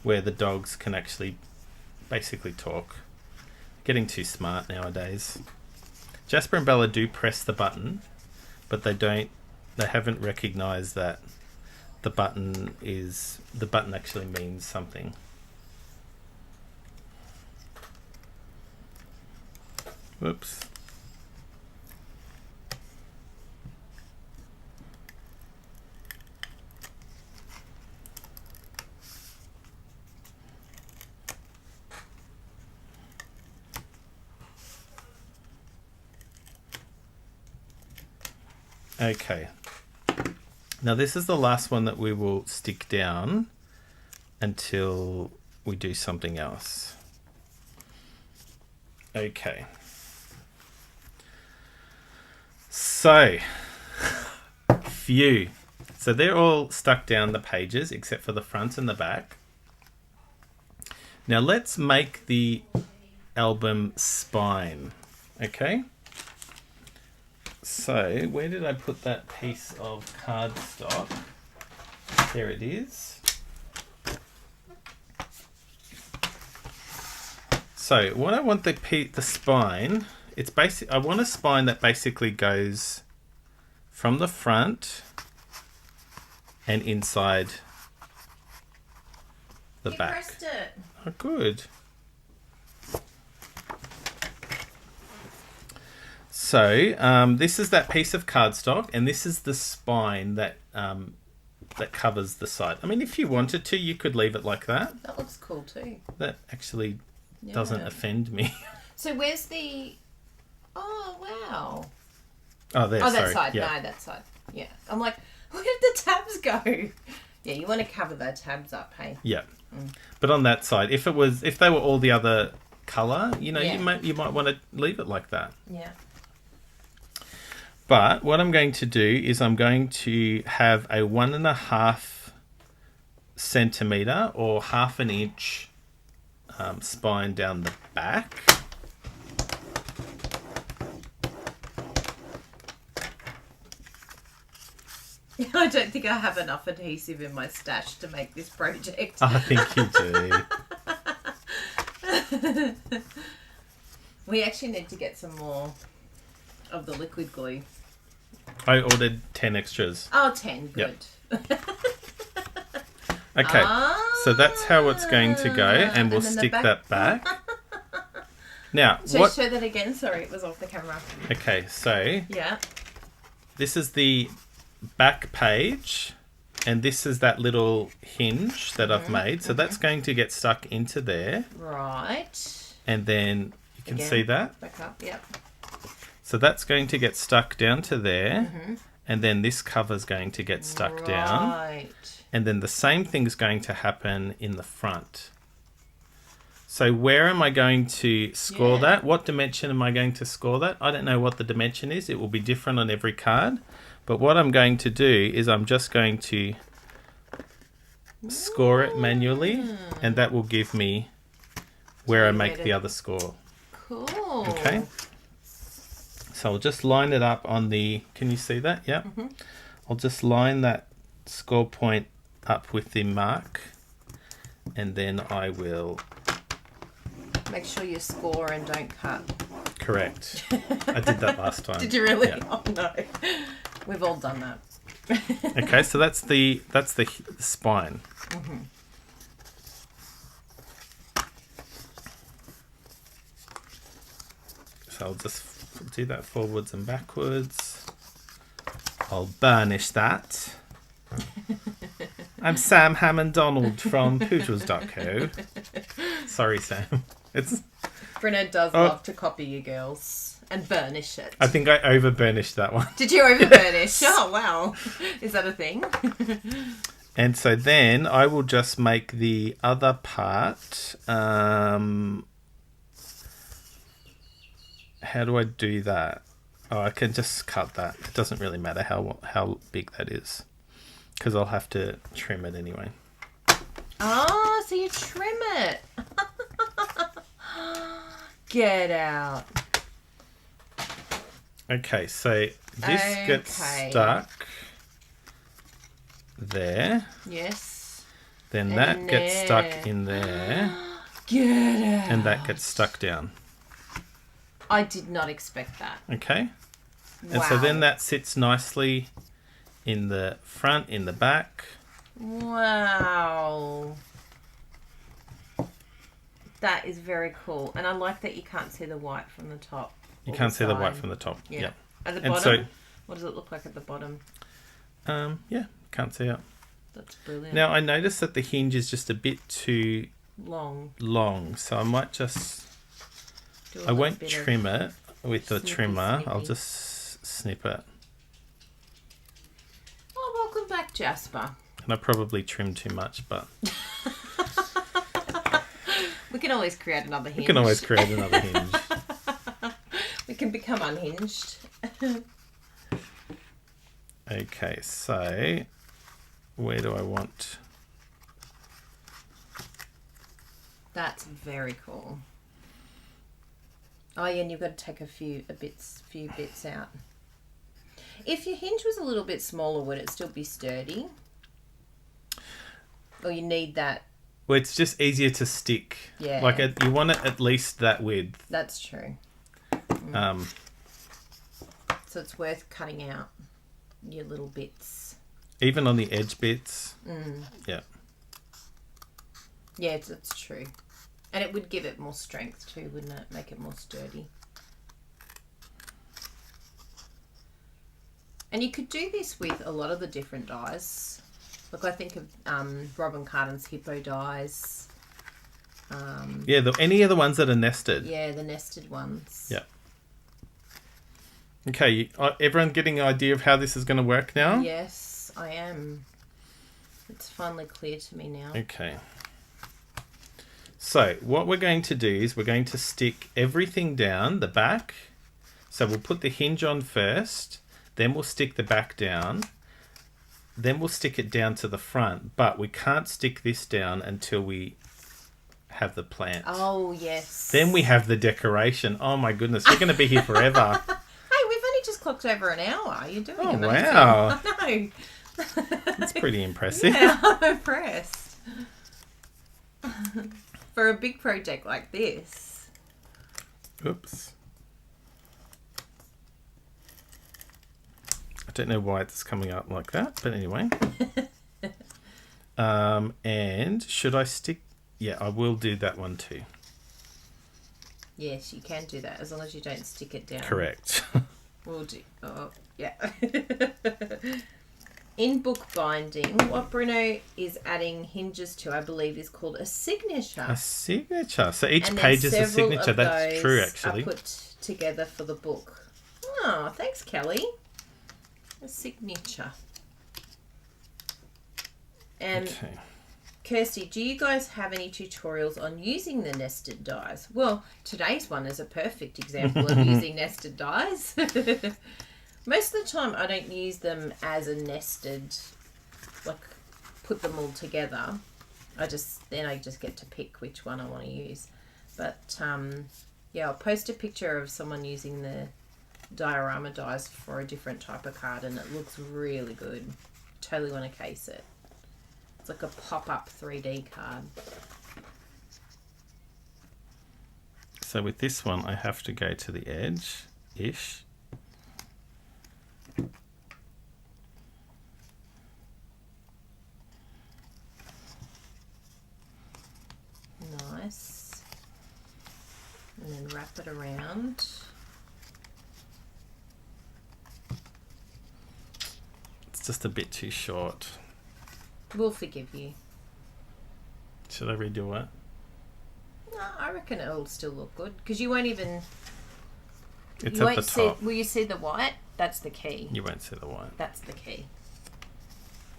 where the dogs can actually basically talk. Getting too smart nowadays. Jasper and Bella do press the button, but they haven't recognised that the button actually means something. Whoops. Okay. Now this is the last one that we will stick down until we do something else. Okay. So, phew. So they're all stuck down the pages except for the front and the back. Now let's make the album spine. Okay. So where did I put that piece of cardstock? There it is. So what I want the spine, it's basic. I want a spine that basically goes from the front and inside the back. Pressed it. Oh, good. So this is that piece of cardstock, and this is the spine that that covers the side. I mean, if you wanted to, you could leave it like that. That looks cool too. That actually doesn't offend me. So where's the... Oh, wow. Oh, there, Oh, that sorry. side. Yeah. No, that side. Yeah. I'm like, where did the tabs go? Yeah, you want to cover the tabs up, hey? Yeah. But on that side, if they were all the other colour, you know, Yeah. you might want to leave it like that. Yeah. But what I'm going to do is I'm going to have a 1.5 centimetre or 1/2 inch spine down the back. I don't think I have enough adhesive in my stash to make this project. I think you do. We actually need to get some more of the liquid glue. I ordered 10 extras. Oh, 10. Good. Okay, so that's how it's going to go, and we'll then the stick back. that back. Now, So what? show that again. Sorry, it was off the camera. Okay, so Yeah. this is the back page, and this is that little hinge that I've made. So that's going to get stuck into there, Right. and then you can Again. see that. Back up. Yep. So that's going to get stuck down to there, and then this cover's going to get stuck down, Right. and then the same thing's going to happen in the front. So where am I going to score Yeah. that? What dimension am I going to score that? I don't know what the dimension is. It will be different on every card. But what I'm going to do is I'm just going to score it manually, and that will give me where I make the other score. Cool. Okay. So I'll just line it up on the... Can you see that? Yep. I'll just line that score point up with the mark, and then I will... Make sure you score and don't cut. Correct. I did that last time. Did you really? Yeah. Oh no. We've all done that. Okay, so that's the spine. So I'll just do that forwards and backwards. I'll burnish that. I'm Sam Hammond Donald from Poodles.co. Sorry, Sam. It's. Bruno does love to copy you girls and burnish it. I think I over burnished that one. Did you over burnish? Oh wow. Is that a thing? And so then I will just make the other part. How do I do that? Oh, I can just cut that. It doesn't really matter how big that is, because I'll have to trim it anyway. Oh, so you trim it. Get out. Okay, so this gets stuck there. Yes. Then And that in gets there. stuck in there, Get out. and that gets stuck down. I did not expect that. Okay? And Wow. so then that sits nicely in the front, in the back. Wow. That is very cool. And I like that you can't see the white from the top. You or can't see the white side. from the top. Yeah. Yep. At the And bottom? so- What does it look like at the bottom? Yeah, can't see it. That's brilliant. Now I noticed that the hinge is just a bit too Long. long, so I might just... Do a I little won't bit of- trim it with the snippy, trimmer. I'll snippy. just snip it. Oh, welcome Jasper. And I probably trimmed too much, but We can always create another hinge. we can always create another hinge. We can become unhinged. Okay, so where do I want? That's very cool. Oh yeah, and you've got to take a few bits out. If your hinge was a little bit smaller, would it still be sturdy? Or you need that? Well, it's just easier to stick. Yeah. Like you want it at least that width. That's true. So it's worth cutting out your little bits. Even on the edge bits. Yeah. Yeah, it's true. And it would give it more strength too, wouldn't it? Make it more sturdy. And you could do this with a lot of the different dies. Look, I think of Robin Carden's hippo dies. Yeah, any of the ones that are nested. Yeah, the nested ones. Yeah. Okay, everyone getting an idea of how this is going to work now? Yes, I am. It's finally clear to me now. Okay. So, what we're going to do is we're going to stick everything down the back. So, we'll put the hinge on first, then we'll stick the back down, then we'll stick it down to the front, but we can't stick this down until we have the plant. Oh, yes. Then we have the decoration. Oh my goodness, we're going to be here forever. Hey, we've only just clocked over an hour. You're doing amazing. Wow. I know. That's pretty impressive. Yeah, I'm impressed. For a big project like this. Oops. I don't know why it's coming up like that, but anyway. And should I stick? Yeah, I will do that one too. Yes, you can do that as long as you don't stick it down. Correct. We'll do. Oh, yeah. In book binding, what Bruno is adding hinges to, I believe, is called a signature. A signature. So each And page then is a several signature. of That's those true, actually. Are put together for the book. Oh, thanks, Kelly. A signature. And Okay. Kirsty, do you guys have any tutorials on using the nested dies? Well, today's one is a perfect example of using nested dies. Most of the time I don't use them as a nested, like put them all together. I just get to pick which one I want to use. But yeah, I'll post a picture of someone using the diorama dies for a different type of card and it looks really good. Totally want to case it. It's like a pop-up 3D card. So with this one, I have to go to the edge-ish. Nice. And then wrap it around. It's just a bit too short. We'll forgive you. Should I redo it? No, I reckon it'll still look good because you won't even. It's You at the won't see. top. Will you see the white? That's the key. You won't see the white. That's the key.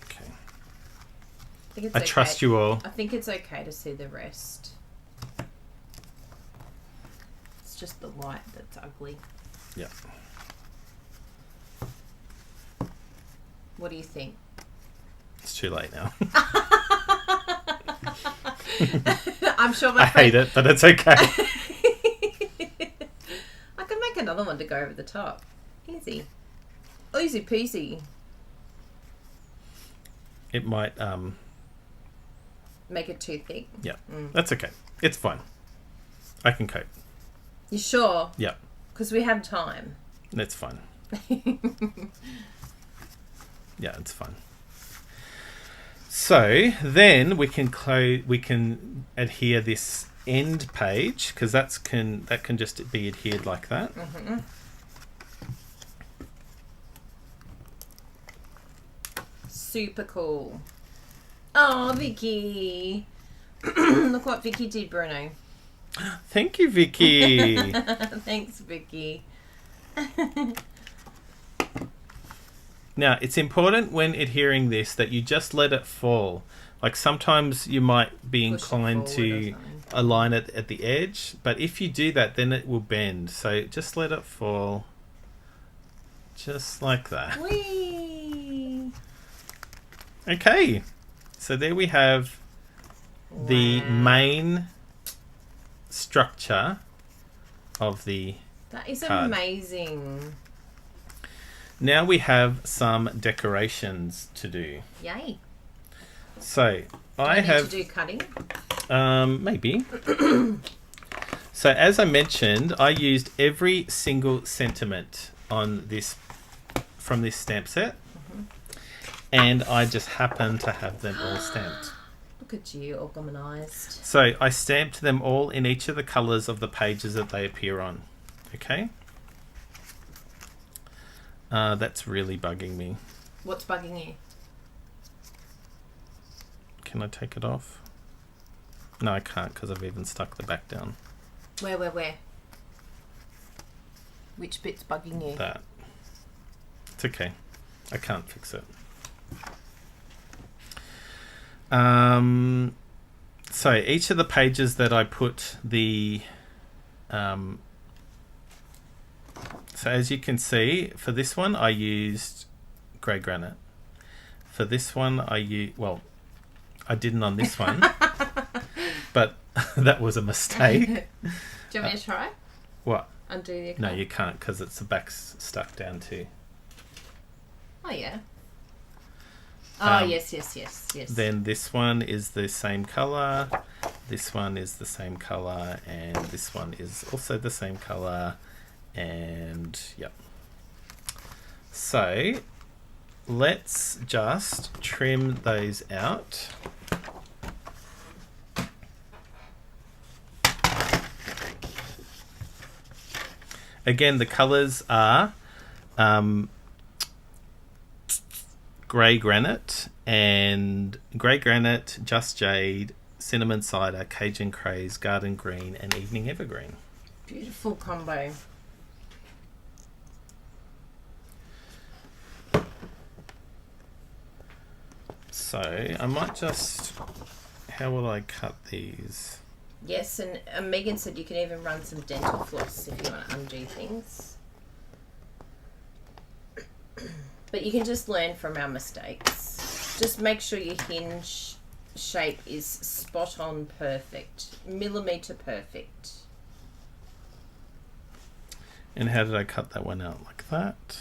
Okay. I think it's I okay. trust you all. I think it's okay to see the rest. It's just the white that's ugly. Yeah. What do you think? It's too late now. I'm sure my I hate it, but it's okay. I can make another one to go over the top. Easy. Easy peasy. It might, Make it too thick. yeah. That's okay. It's fine. I can cope. You sure? Yeah. Because we have time. It's fine. Yeah, it's fine. So then we can adhere this end page because that can just be adhered like that. Mm-hmm. Super cool. Oh, Vicky. Look what Vicky did, Bruno. Thank you, Vicky. Thanks, Vicky. Now, it's important when adhering this that you just let it fall. Like sometimes you might be inclined to align it at the edge, but if you do that, then it will bend. So just let it fall. Just like that. Whee! Okay. So there we have the main structure of the That is card. amazing. Now we have some decorations to do. Yay. So I need have to do cutting. maybe. So as I mentioned, I used every single sentiment on this from this stamp set, and I just happened to have them all stamped. Look at you, organised. So I stamped them all in each of the colours of the pages that they appear on. Okay. That's really bugging me. What's bugging you? Can I take it off? No, I can't because I've even stuck the back down. Where? Which bit's bugging you? That. It's okay. I can't fix it. So each of the pages that I put the... so as you can see, for this one I used grey granite. For this one I used... Well, I didn't on this one. But that was a mistake. Do you want me to try? What? Undo the account? No, you can't because it's the back's stuck down too. Oh, yeah. Oh, yes. Then this one is the same colour, this one is the same colour, and this one is also the same colour, and yep. So let's just trim those out. Again, the colours are grey granite, just jade, cinnamon cider, Cajun craze, garden green, and evening evergreen. Beautiful combo. So I might just... How will I cut these? Yes, and Megan said you can even run some dental floss if you want to undo things. But you can just learn from our mistakes. Just make sure your hinge shape is spot on perfect. Millimetre perfect. And how did I cut that one out? Like that?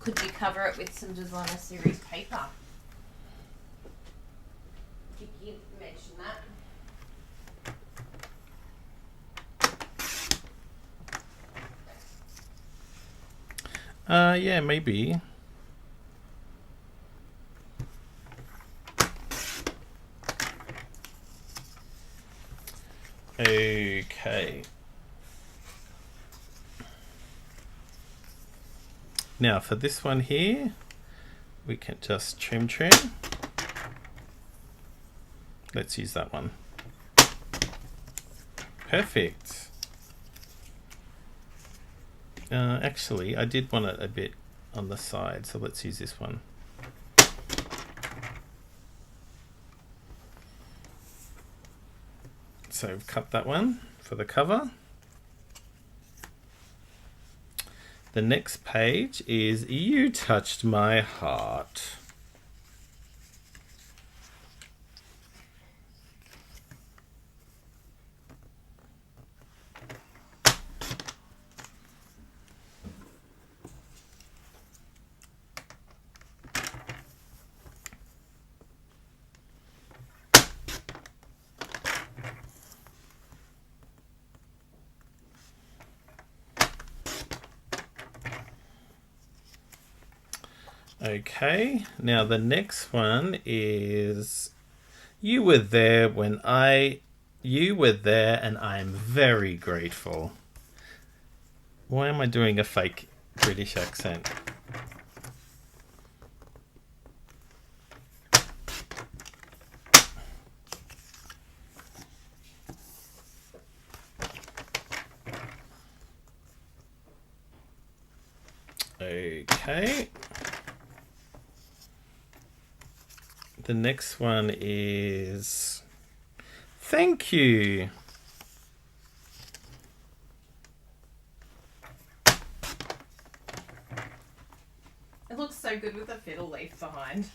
Could you cover it with some designer series paper? Did you mention that? Yeah, maybe. Okay. Now for this one here, we can just trim. Let's use that one. Perfect. Actually, I did want it a bit on the side, so let's use this one. So I've cut that one for the cover. The next page is You Touched My Heart. Okay, now the next one is You Were There and I am very grateful. Why am I doing a fake British accent? Okay. The next one is thank you. It looks so good with a fiddle leaf behind.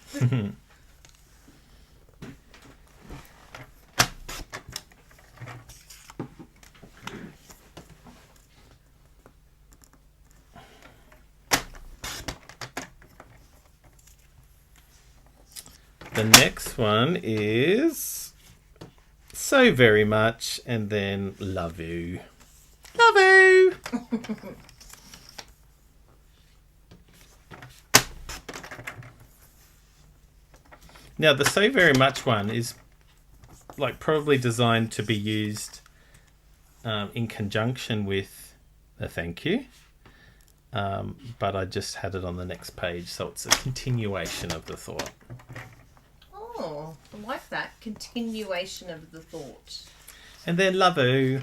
The next one is so very much, and then love you. Love you. Now the so very much one is like probably designed to be used in conjunction with a thank you. But I just had it on the next page, so it's a continuation of the thought. Oh, I like that. Continuation of the thought. And then love you.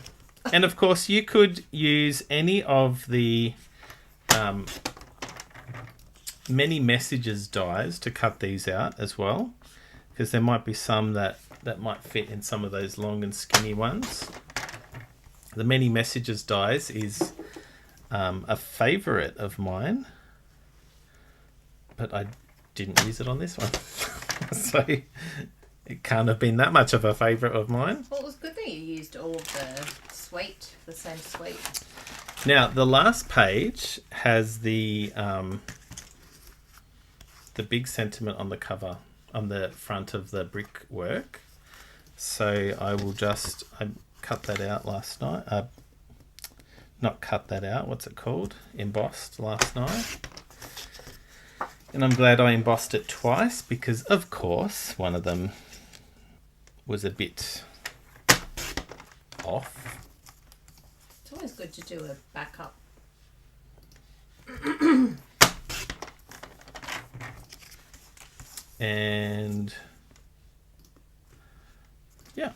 And of course you could use any of the many messages dies to cut these out as well, because there might be some that might fit in some of those long and skinny ones. The many messages dies is a favourite of mine, but I didn't use it on this one. So it can't have been that much of a favourite of mine. Well, it was good that you used all of the same suite. Now the last page has the big sentiment on the cover, on the front of the brickwork. So I cut that out last night. Not cut that out, what's it called? Embossed last night. And I'm glad I embossed it twice because, of course, one of them was a bit off. It's always good to do a backup. And yeah.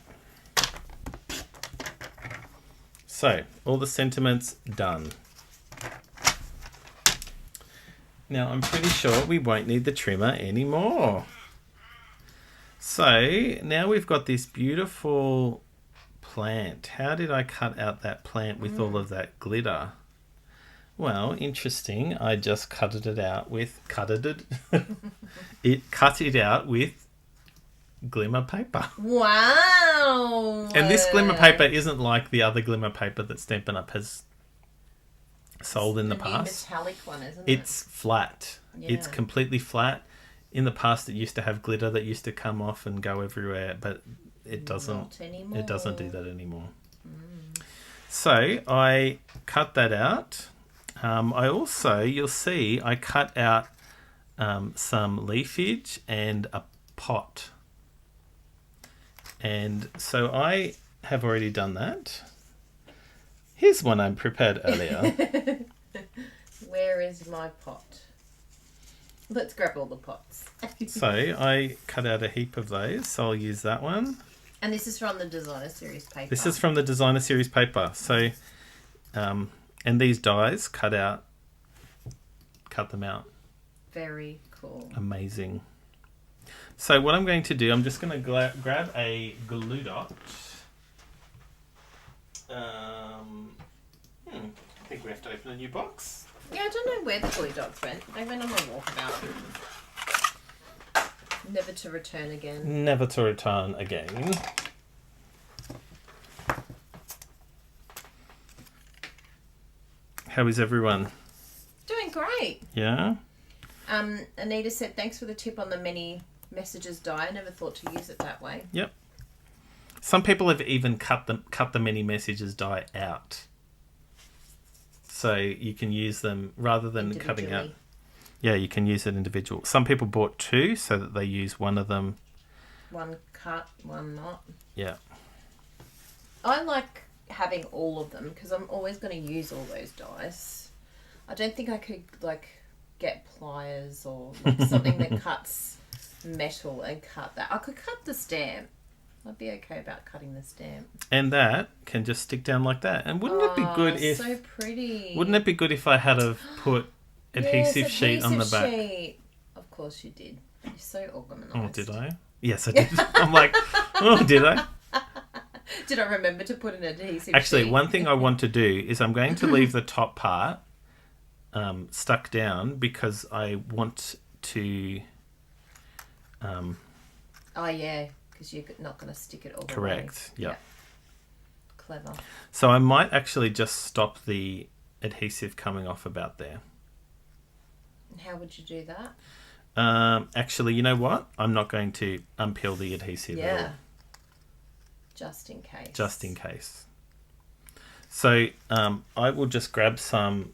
So, all the sentiments done. Now, I'm pretty sure we won't need the trimmer anymore. So, now we've got this beautiful plant. How did I cut out that plant with all of that glitter? Well, interesting. I just cut it out with glimmer paper. Wow! And this glimmer paper isn't like the other glimmer paper that Stampin' Up has sold in the past. Metallic one, isn't it? It's flat. Yeah. It's completely flat. In the past, it used to have glitter that used to come off and go everywhere, but it doesn't. Not anymore. It doesn't do that anymore. So I cut that out. I also, you'll see, I cut out some leafage and a pot. And so I have already done that. Here's one I prepared earlier. Where is my pot? Let's grab all the pots. So I cut out a heap of those, so I'll use that one. And this is from the Designer Series paper. This is from the Designer Series paper. So, and these dies, cut them out. Very cool. Amazing. So what I'm going to do, I'm just going to grab a glue dot. I think we have to open a new box. Yeah, I don't know where the glue dots went. They went on a walkabout. Never to return again. Never to return again. How is everyone? Doing great. Yeah? Anita said, thanks for the tip on the many messages die. I never thought to use it that way. Yep. Some people have even cut the many messages die out. So you can use them rather than cutting out. Yeah, you can use it individual. Some people bought two so that they use one of them. One cut, one not. Yeah. I like having all of them because I'm always going to use all those dies. I don't think I could like get pliers or like something that cuts metal and cut that. I could cut the stamp. I'd be okay about cutting the stamp. And that can just stick down like that. And wouldn't it be good if... so pretty. Wouldn't it be good if I had have put adhesive sheet on the back? Sheet. Of course you did. You're so organised. Oh, did I? Yes, I did. I'm like, oh, did I? Did I remember to put an adhesive Actually, sheet? one thing I want to do is I'm going to leave the top part stuck down because I want to... Oh, yeah. Because you're not going to stick it all the way. Correct. Yep. Clever. So I might actually just stop the adhesive coming off about there. And how would you do that? Actually, you know what? I'm not going to unpeel the adhesive at all. Just in case. Just in case. So I will just grab some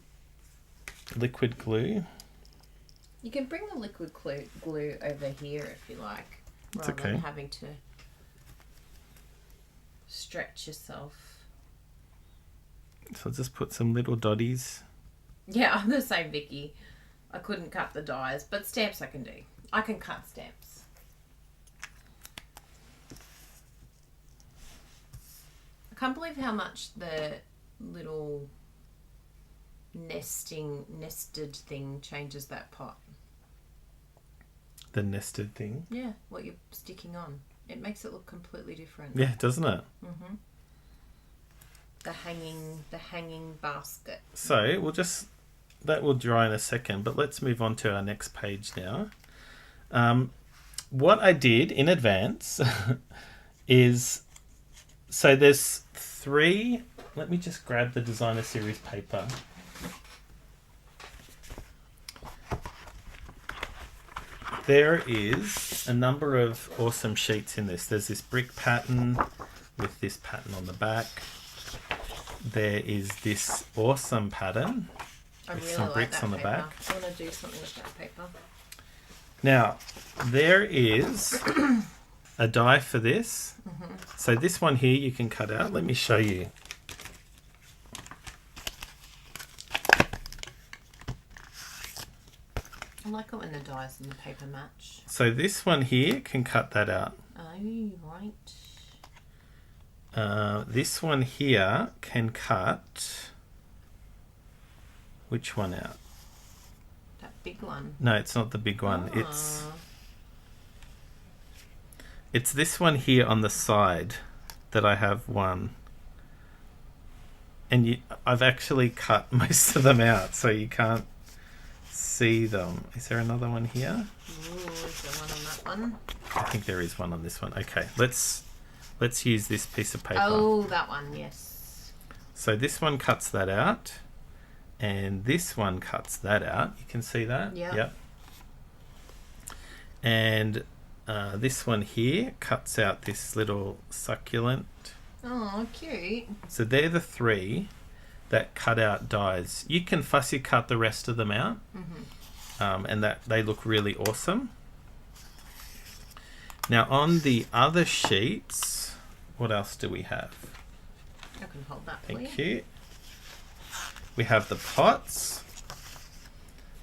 liquid glue. You can bring the liquid glue over here if you like. It's rather okay. than having to stretch yourself. So I'll just put some little dotties. Yeah, I'm the same, Vicky. I couldn't cut the dies, but stamps I can do. I can cut stamps. I can't believe how much the little nested thing changes that pot. The nested thing. Yeah, what you're sticking on. It makes it look completely different. Yeah, doesn't it? Mm-hmm. The hanging basket. So we'll just... That will dry in a second, but let's move on to our next page now. What I did in advance is... So there's 3... Let me just grab the designer series paper. There is a number of awesome sheets in this. There's this brick pattern with this pattern on the back. There is this awesome pattern with really some like bricks that on the paper. back. I want to do something with that paper. Now, there is a die for this. Mm-hmm. So this one here you can cut out. Let me show you. I like it when the dies and the paper match. So this one here can cut that out. Oh, right. This one here can cut... Which one out? That big one. No, it's not the big one. It's this one here on the side that I have one. And I've actually cut most of them out, so you can't see them. Is there another one here? Ooh, is there one on that one? I think there is one on this one. Okay, let's use this piece of paper. Oh, that one, yes. So this one cuts that out, and this one cuts that out. You can see that? Yeah. Yep. And this one here cuts out this little succulent. Oh, cute. So they're the 3 that cut out dies. You can fussy cut the rest of them out, and that they look really awesome. Now on the other sheets, what else do we have? I can hold that for Thank you. We have the pots.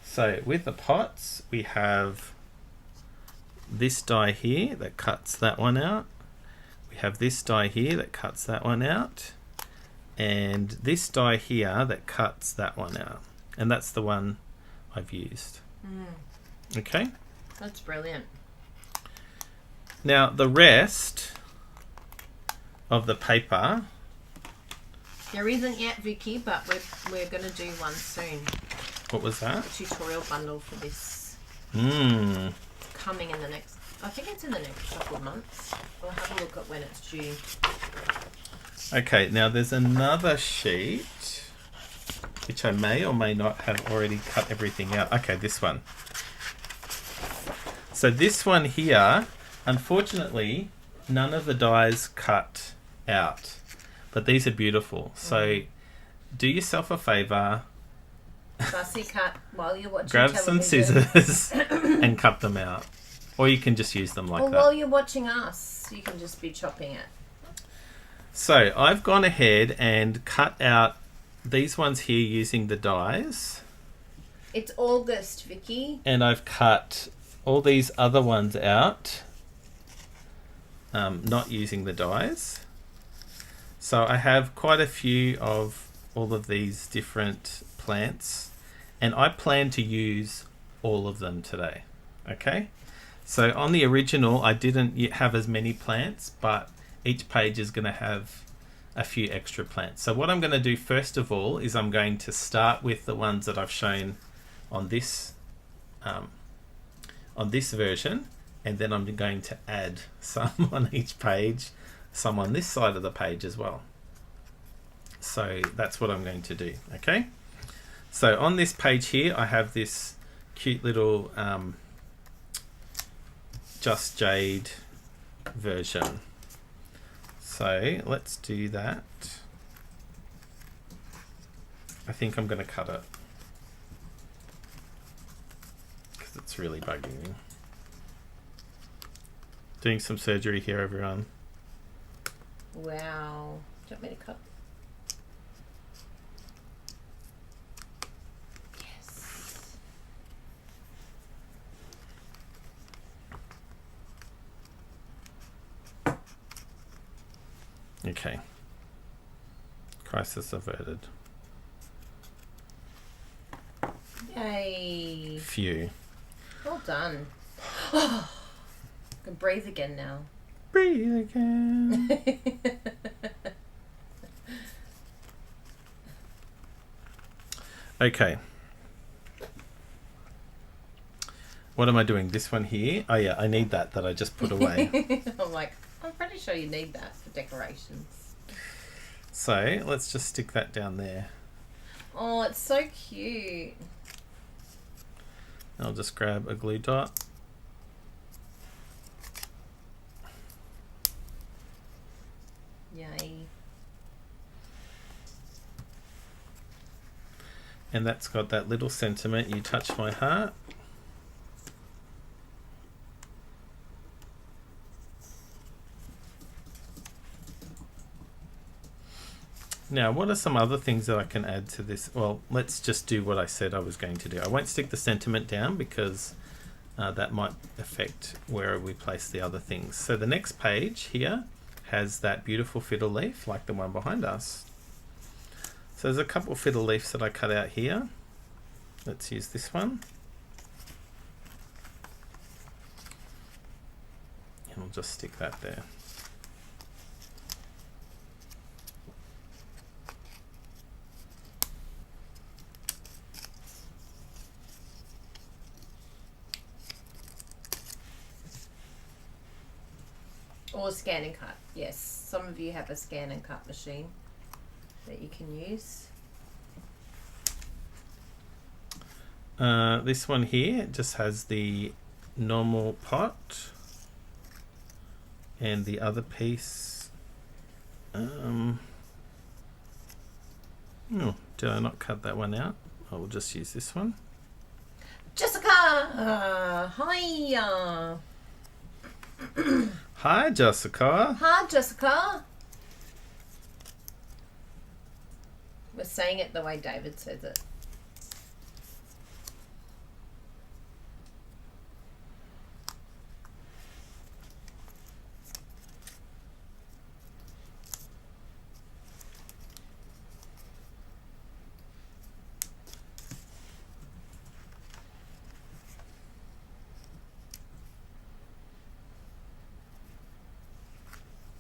So with the pots, we have this die here that cuts that one out. We have this die here that cuts that one out. And this die here that cuts that one out. And that's the one I've used. Okay? That's brilliant. Now, the rest of the paper... There isn't yet, Vicky, but we're going to do one soon. What was that? A tutorial bundle for this. Coming in the next... I think it's in the next couple of months. We'll have a look at when it's due. Okay, now there's another sheet which I may or may not have already cut everything out. Okay, this one. So this one here, unfortunately, none of the dies cut out. But these are beautiful. So do yourself a favour. Fussy cut while you're watching Grab television. some scissors and cut them out. Or you can just use them like or that. while you're watching us, you can just be chopping it. So I've gone ahead and cut out these ones here using the dies. It's August, Vicky. And I've cut all these other ones out, not using the dies. So I have quite a few of all of these different plants, and I plan to use all of them today. Okay, so on the original I didn't yet have as many plants, but each page is going to have a few extra plants. So what I'm going to do first of all is I'm going to start with the ones that I've shown on this version, and then I'm going to add some on each page, some on this side of the page as well. So that's what I'm going to do. Okay, so on this page here I have this cute little Just Jade version. So let's do that. I think I'm going to cut it because it's really bugging me. Doing some surgery here, everyone. Wow. Do you want me to cut? Yes. Okay. Crisis averted. Yay. Phew. Well done. I can breathe again now. Breathe again. Okay. What am I doing? This one here? Oh yeah, I need that I just put away. I'm like, I'm pretty sure you need that for decorations. So let's just stick that down there. Oh, it's so cute. I'll just grab a glue dot. Yay. And that's got that little sentiment, "You touch my heart." Now, what are some other things that I can add to this? Well, let's just do what I said I was going to do. I won't stick the sentiment down because that might affect where we place the other things. So the next page here has that beautiful fiddle leaf like the one behind us. So there's a couple of fiddle leaves that I cut out here. Let's use this one. And we'll just stick that there. Or scan and cut. Yes, some of you have a scan and cut machine that you can use. This one here just has the normal pot, and the other piece. Oh, did I not cut that one out? I will just use this one. Jessica! Hi! Hi, Jessica. Hi, Jessica! We're saying it the way David says it.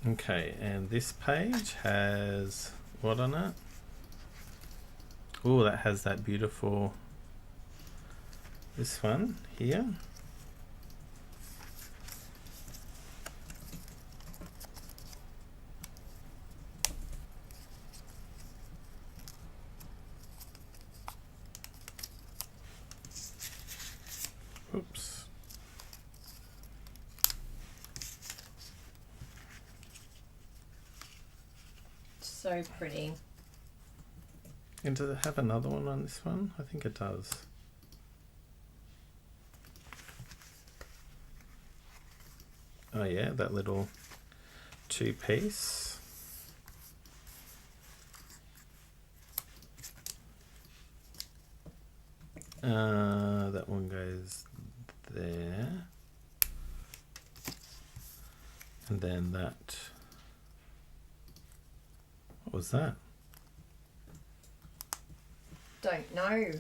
Okay, and this page has what on it? Oh, that has that beautiful, this one here. Oops. So pretty. And does it have another one on this one? I think it does. Oh yeah, that little two-piece. That one goes there. And then that. What was that? Don't know.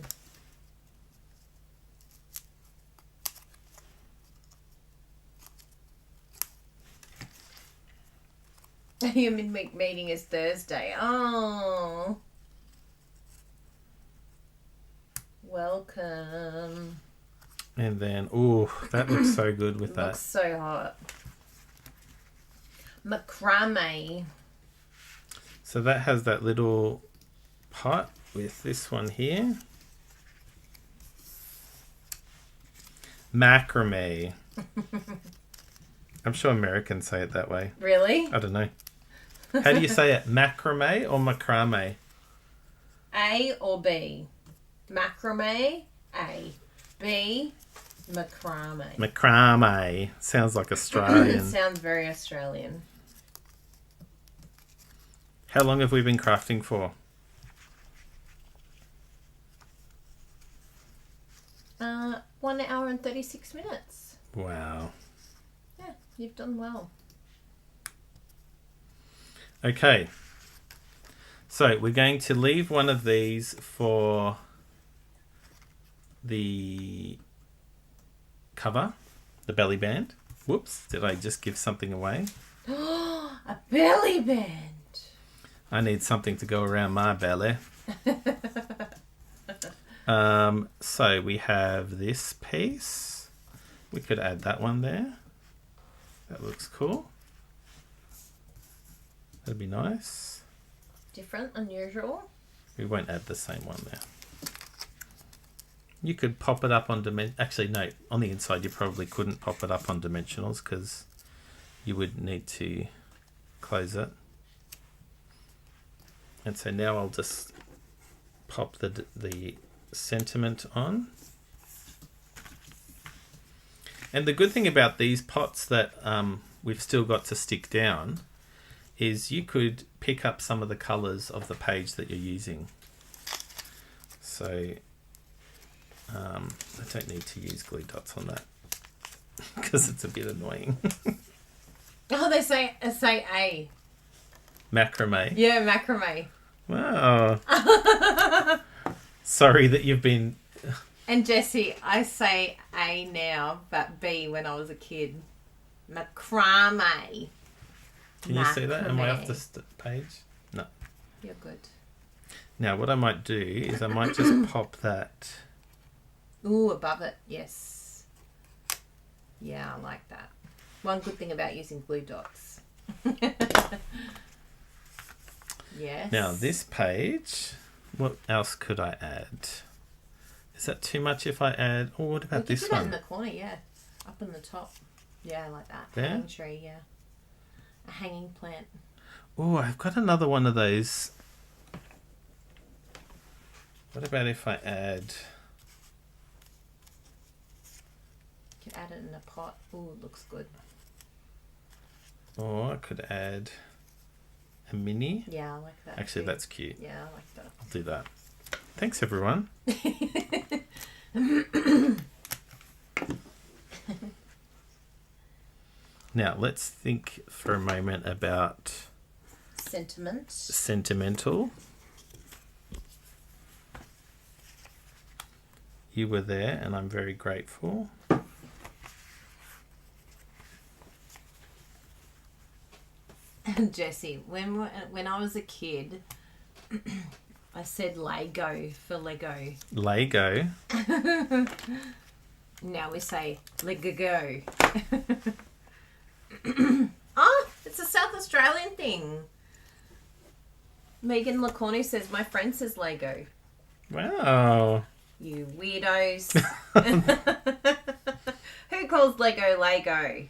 Your midweek meeting is Thursday. Oh. Welcome. And then, oh, that looks so good with that. Looks so hot. Macrame. So that has that little pot with this one here. Macrame. I'm sure Americans say it that way. Really? I don't know. How do you say it? Macrame or macrame? A or B? Macrame, A. B, macrame. Macrame. Sounds like Australian. Sounds very Australian. How long have we been crafting for? 1 hour and 36 minutes. Wow. Yeah, you've done well. Okay. So we're going to leave one of these for the cover, the belly band. Whoops, did I just give something away? A belly band. I need something to go around my belly. So we have this piece. We could add that one there. That looks cool. That'd be nice. Different, unusual. We won't add the same one there. You could pop it up on Actually, no. On the inside, you probably couldn't pop it up on dimensionals because you would need to close it. And so now I'll just pop the sentiment on. And the good thing about these pots that we've still got to stick down is you could pick up some of the colours of the page that you're using. So I don't need to use glue dots on that because it's a bit annoying. Oh, they say A. Macrame. Yeah, macrame. Wow. Sorry that you've been... And Jessie, I say A now, but B when I was a kid. Macrame. Can you see that? Am I off the page? No. You're good. Now, what I might do is I might just pop that... Ooh, above it. Yes. Yeah, I like that. One good thing about using glue dots. Yes. Now, this page, what else could I add? Is that too much if I add... Oh, what about this one? one? In the corner, yeah. Up in the top. Yeah, I like that. There? Hanging tree, yeah. A hanging plant. Oh, I've got another one of those. What about if I add... You can add it in a pot. Ooh, it looks good. Or I could add a mini. Yeah, I like that. Actually, too. that's cute. Yeah, I like that. I'll do that. Thanks, everyone. Now, let's think for a moment about... Sentiment. Sentimental. You were there, and I'm very grateful. Jessie, when I was a kid, I said Lego for Lego. Lego. Now we say Lego. Oh, it's a South Australian thing. Megan LaCorney says, my friend says Lego. Wow. You weirdos. Who calls Lego Lego?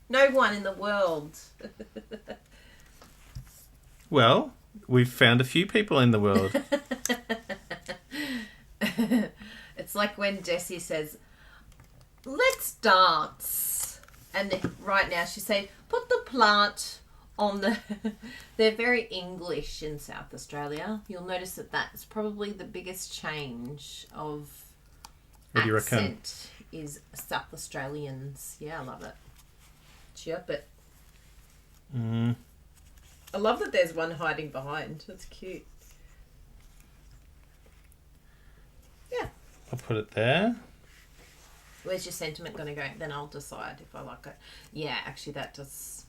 No one in the world. Well, we've found a few people in the world. It's like when Jessie says, let's dance. And right now she said, put the plant on the... They're very English in South Australia. You'll notice that that's probably the biggest change of What do you reckon? accent is South Australians. Yeah, I love it. Chopit. I love that there's one hiding behind. That's cute. Yeah. I'll put it there. Where's your sentiment going to go? Then I'll decide if I like it. Yeah, actually that does...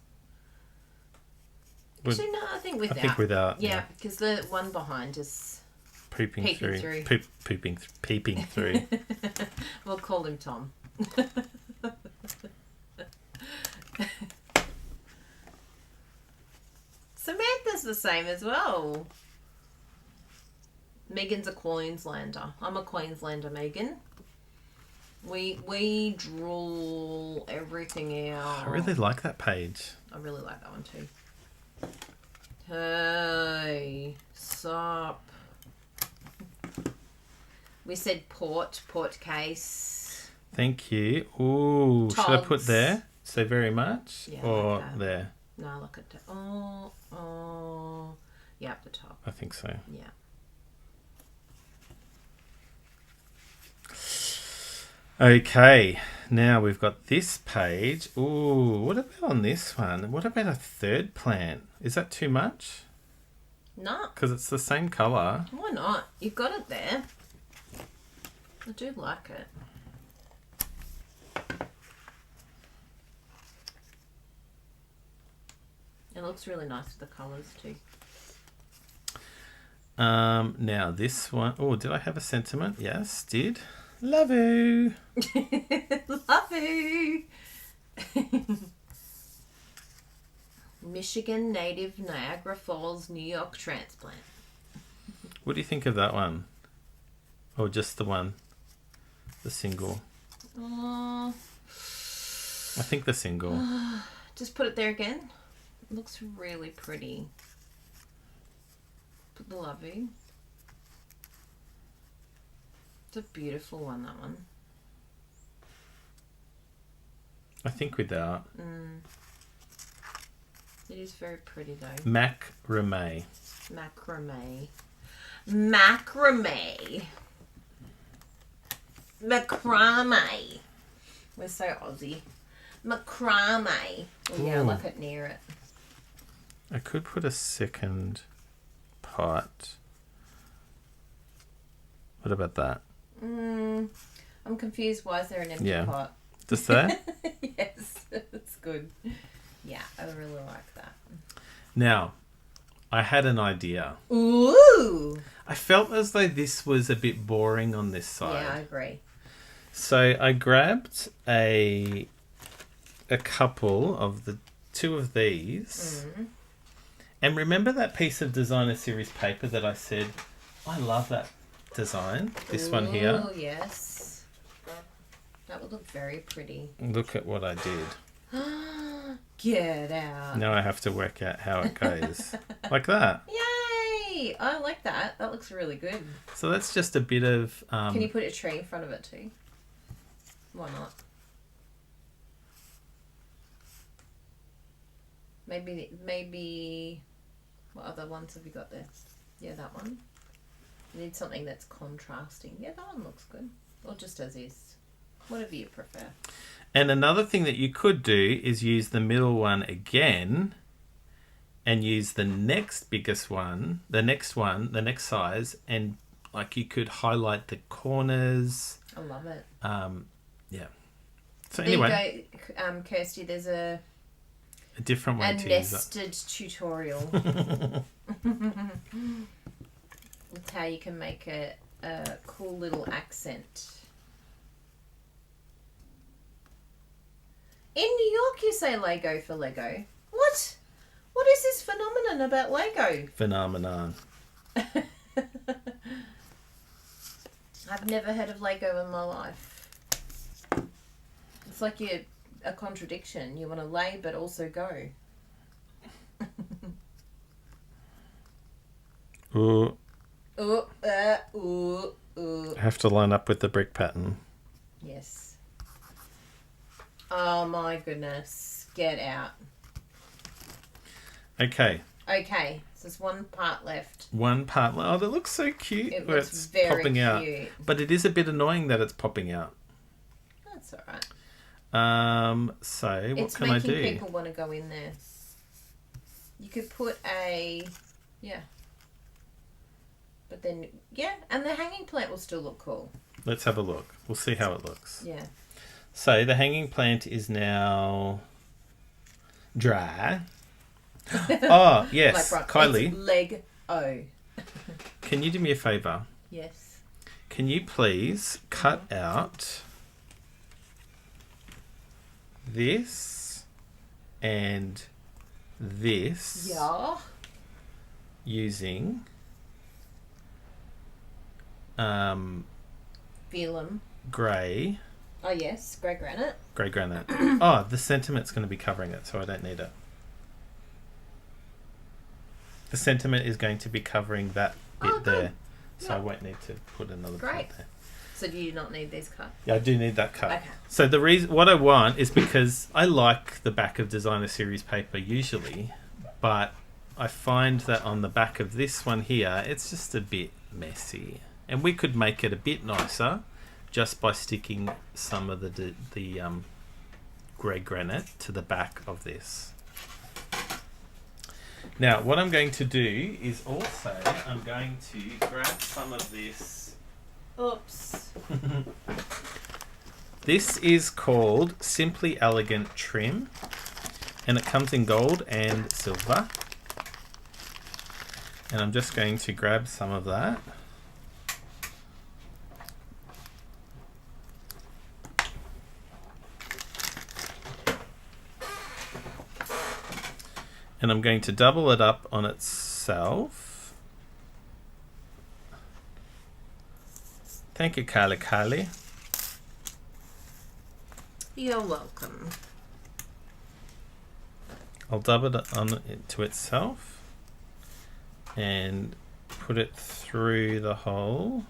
Actually, no, I think without. Yeah, because the one behind is... Peeping through. Peeping through. We'll call him Tom. Samantha's the same as well. Megan's a Queenslander. I'm a Queenslander, Megan. We draw everything out. I really like that page. I really like that one too. Hey, sup. We said port case. Thank you. Ooh, should I put Togs. there? So very much? Yeah, or like that. there? No, look at that. Yeah, up the top. I think so. Yeah. Okay, now we've got this page. Ooh, what about on this one? What about a third plant? Is that too much? No. Because it's the same colour. Why not? You've got it there. I do like it. It looks really nice with the colours too. Now this one. Oh, did I have a sentiment? Yes, did. Love you. Love you. Michigan native Niagara Falls, New York transplant. What do you think of that one? Or just the one? The single? I think the single. Just put it there again. It looks really pretty. Put the lovey. It's a beautiful one, that one. I think without. It is very pretty though. Macrame. Macrame. Macrame. Macrame. We're so Aussie. Macrame. Oh, yeah, Ooh. look at near it. I could put a second pot. What about that? I'm confused. Why is there an empty pot? Just there? Yes, it's good. Yeah, I really like that. Now, I had an idea. Ooh! I felt as though this was a bit boring on this side. Yeah, I agree. So I grabbed a couple of the two of these. And remember that piece of designer series paper that I said, I love that design. This one here. Oh, yes. That would look very pretty. Look at what I did. Get out. Now I have to work out how it goes. Like that. Yay! I like that. That looks really good. So that's just a bit of... Can you put a tree in front of it too? Why not? Maybe... What other ones have you got there? Yeah, that one. You need something that's contrasting. Yeah, that one looks good. Or just as is. Whatever you prefer. And another thing that you could do is use the middle one again and use the next biggest one, the next size, and like you could highlight the corners. I love it. Yeah. So There anyway, you go, Kirsty. There's a different way to use it. nested tutorial. It's how you can make a cool little accent. In New York, you say Lego for Lego. What? What is this phenomenon about Lego? Phenomenon. I've never heard of Lego in my life. It's like you're a contradiction. You want to lay, but also go. Ooh. Ooh, I have to line up with the brick pattern. Yes. Oh my goodness. Get out. Okay. Okay, so there's one part left. One part. Oh, that looks so cute. It where looks it's very popping out. cute. But it is a bit annoying that it's popping out. That's all right. So what can I do? It's making people want to go in there. You could put a... Yeah. But then... Yeah, and the hanging plant will still look cool. Let's have a look. We'll see how it looks. Yeah. So the hanging plant is now dry. Oh, yes. Like, Kylie. It's leg O. Can you do me a favour? Yes. Can you please cut out this and this Yeah. using Velum. grey Oh, yes. Grey granite. granite. Oh, the sentiment's going to be covering it, so I don't need it. The sentiment is going to be covering that bit there, so I won't need to put another Great. part there. So do you not need these cut? Yeah, I do need that cut. Okay. So the reason, what I want is because I like the back of designer series paper usually, but I find that on the back of this one here, it's just a bit messy, and we could make it a bit nicer just by sticking some of the grey granite to the back of this. Now, what I'm going to do is also I'm going to grab some of this. Oops. This is called Simply Elegant Trim, and it comes in gold and silver. And I'm just going to grab some of that. And I'm going to double it up on itself. Thank you, Kylie. You're welcome. I'll double it on to itself and put it through the hole.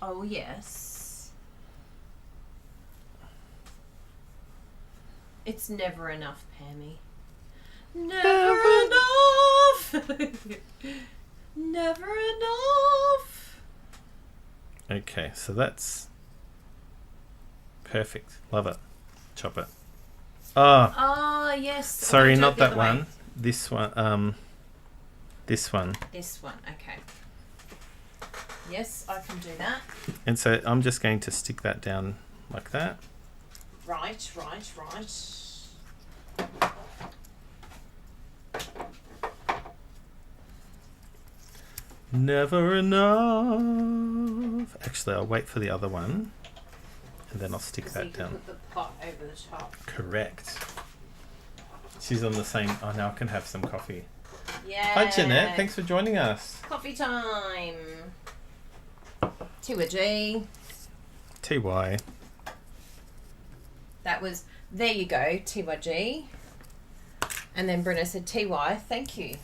Oh, yes. It's never enough, Pammy. Never enough! Never enough! Okay, so that's perfect. Love it. Chop it. Oh, Ah, yes. sorry, I'll do it not the that other way. one. This one. This one. This one, okay. Yes, I can do that. And so I'm just going to stick that down like that. Right. Never enough. Actually, I'll wait for the other one, and then I'll stick So you that can down. put the pot over the top. Correct. She's on the same. Oh, now I can have some coffee. Yeah. Hi, Jeanette. Thanks for joining us. Coffee time. To a G. TY. That was, there you go, TYG. And then Bruno said TY, thank you.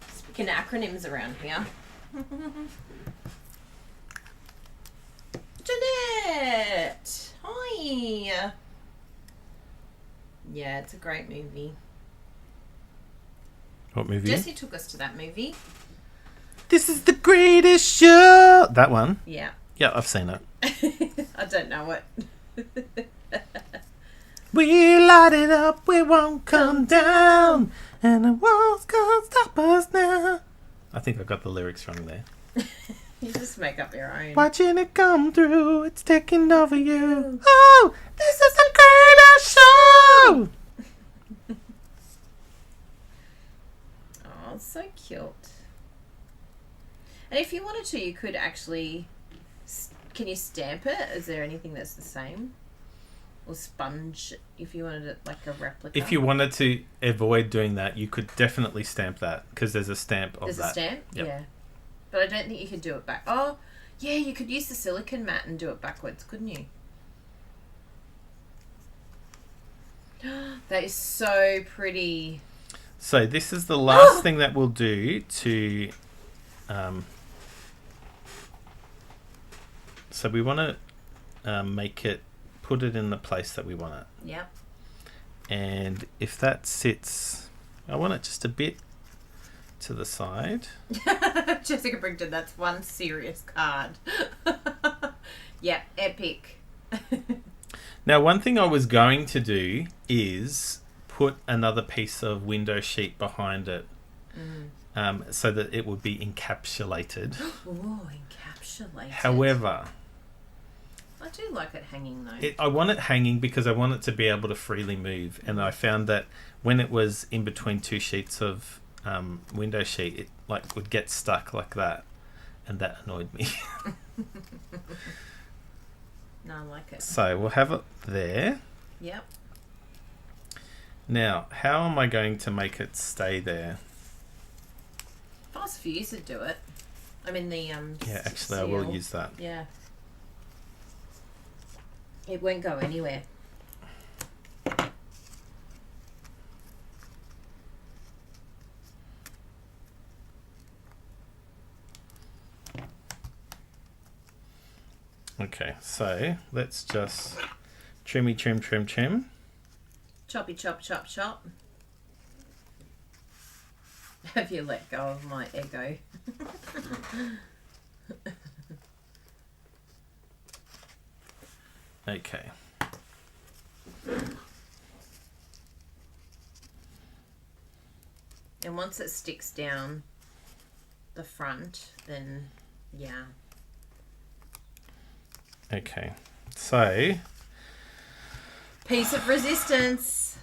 Speaking acronyms around here. Jeanette! Hi! Yeah, it's a great movie. What movie? Jesse took us to that movie. This is the greatest show. That one. Yeah. Yeah, I've seen it. I don't know it. We light it up, we won't come down, and the walls can't stop us now. I think I got the lyrics wrong there. You just make up your own. Watching it come through, it's taking over you. Oh, this is the greatest show. Oh, so cute. And if you wanted to, you could actually... Can you stamp it? Is there anything that's the same? Or sponge, if you wanted it like a replica? If you wanted to avoid doing that, you could definitely stamp that, because there's a stamp of There's that. a stamp? Yep. Yeah. But I don't think you could do it back. Oh, yeah, you could use the silicone mat and do it backwards, couldn't you? That is so pretty. So this is the last thing that we'll do to... so we want to put it in the place that we want it. Yep. And if that sits, I want it just a bit to the side. Jessica Brington, that's one serious card. Yeah, epic. Now, one thing I was going to do is put another piece of window sheet behind it, so that it would be encapsulated. Oh, encapsulated. However, I do like it hanging though. I want it hanging because I want it to be able to freely move. And I found that when it was in between two sheets of window sheet, it like would get stuck like that, and that annoyed me. No, I like it. So we'll have it there. Yep. Now, how am I going to make it stay there? If I was for you to do it. I mean the Yeah, actually, I will use that. Yeah. It won't go anywhere. Okay, so let's just trim. Choppy chop chop chop. Have you let go of my ego? Okay. And once it sticks down the front, then yeah. Okay. So Piece of resistance.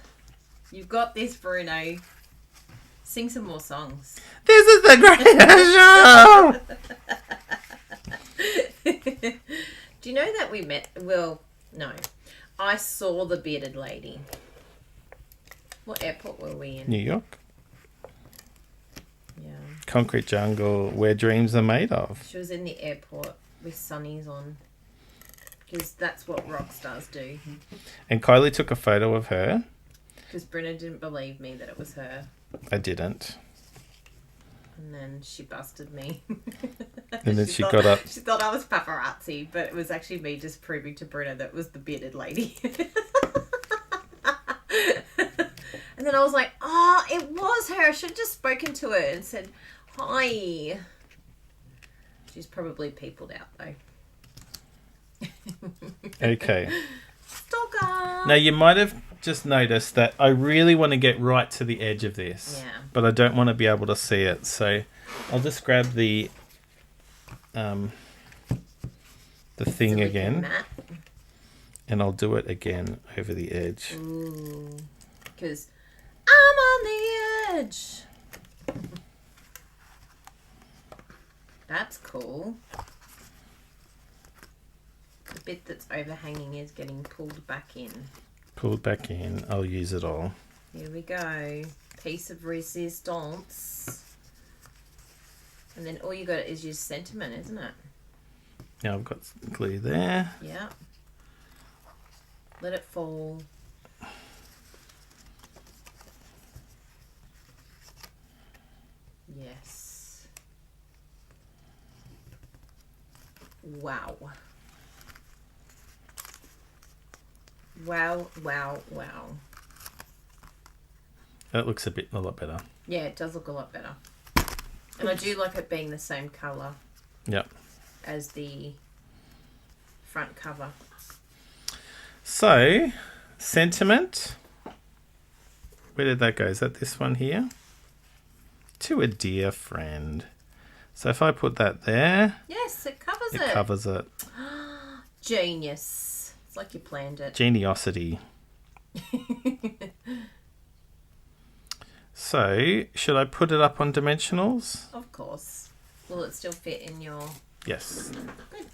You've got this, Bruno. Sing some more songs. this is the greatest show. Do you know that we met? Well, no. I saw the bearded lady. What airport were we in? New York. Yeah. Concrete jungle where dreams are made of. She was in the airport with sunnies on. Because that's what rock stars do. And Kylie took a photo of her. Because Bruno didn't believe me that it was her. I didn't. And then she busted me. And then she got up. She thought I was paparazzi, but it was actually me just proving to Bruno that it was the bearded lady. And then I was like, oh, it was her. I should have just spoken to her and said, hi. She's probably peopled out, though. Okay. Stalker. Now, you might have just noticed that I really want to get right to the edge of this. Yeah. But I don't want to be able to see it. So I'll just grab the thing again. Mat. And I'll do it again over the edge. Ooh. Because I'm on the edge. That's cool. The bit that's overhanging is getting pulled back in. Pulled back in. I'll use it all. Here we go. Piece of resistance. And then all you got is your sentiment, isn't it? Now I've got glue there. Yeah. Let it fall. Yes. Wow. Wow, wow, wow. That looks a lot better. Yeah, it does look a lot better. And I do like it being the same colour. Yep. As the front cover. So, sentiment. Where did that go? Is that this one here? To a dear friend. So if I put that there. Yes, it covers it. It covers it. Genius. It's like you planned it. Geniosity. So, should I put it up on dimensionals? Of course. Will it still fit in your... Yes. Good.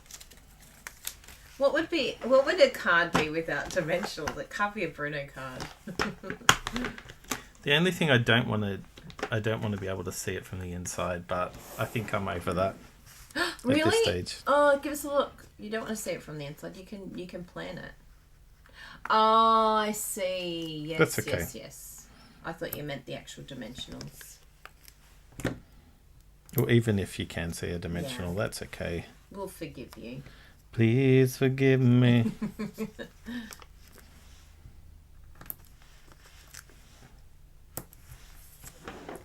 What would a card be without dimensionals? It can't be a Bruno card. The only thing I don't want to be able to see it from the inside, but I think I'm over that. Really? At this stage. Oh, give us a look. You don't want to see it from the inside. You can plan it. Oh, I see. Yes, That's okay. Yes. I thought you meant the actual dimensionals. Well, even if you can see a dimensional, Yeah. that's okay. We'll forgive you. Please forgive me.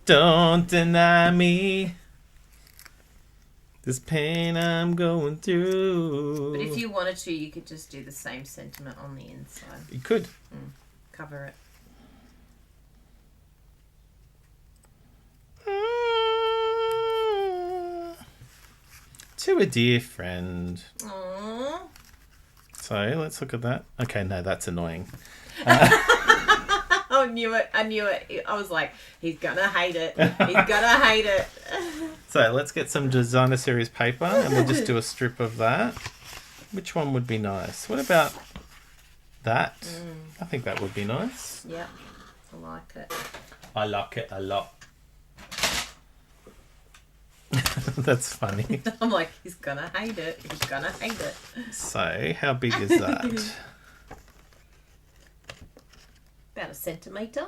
Don't deny me this pain I'm going through. But if you wanted to, you could just do the same sentiment on the inside. You could. Cover it. To a dear friend. Aww. So let's look at that. Okay, no, that's annoying. I knew it. I was like, he's gonna hate it. He's gonna hate it. So let's get some designer series paper and we'll just do a strip of that. Which one would be nice? What about that? I think that would be nice. Yep, I like it. I like it a lot. That's funny. I'm like, he's gonna hate it. He's gonna hate it. So, how big is that? About a centimetre.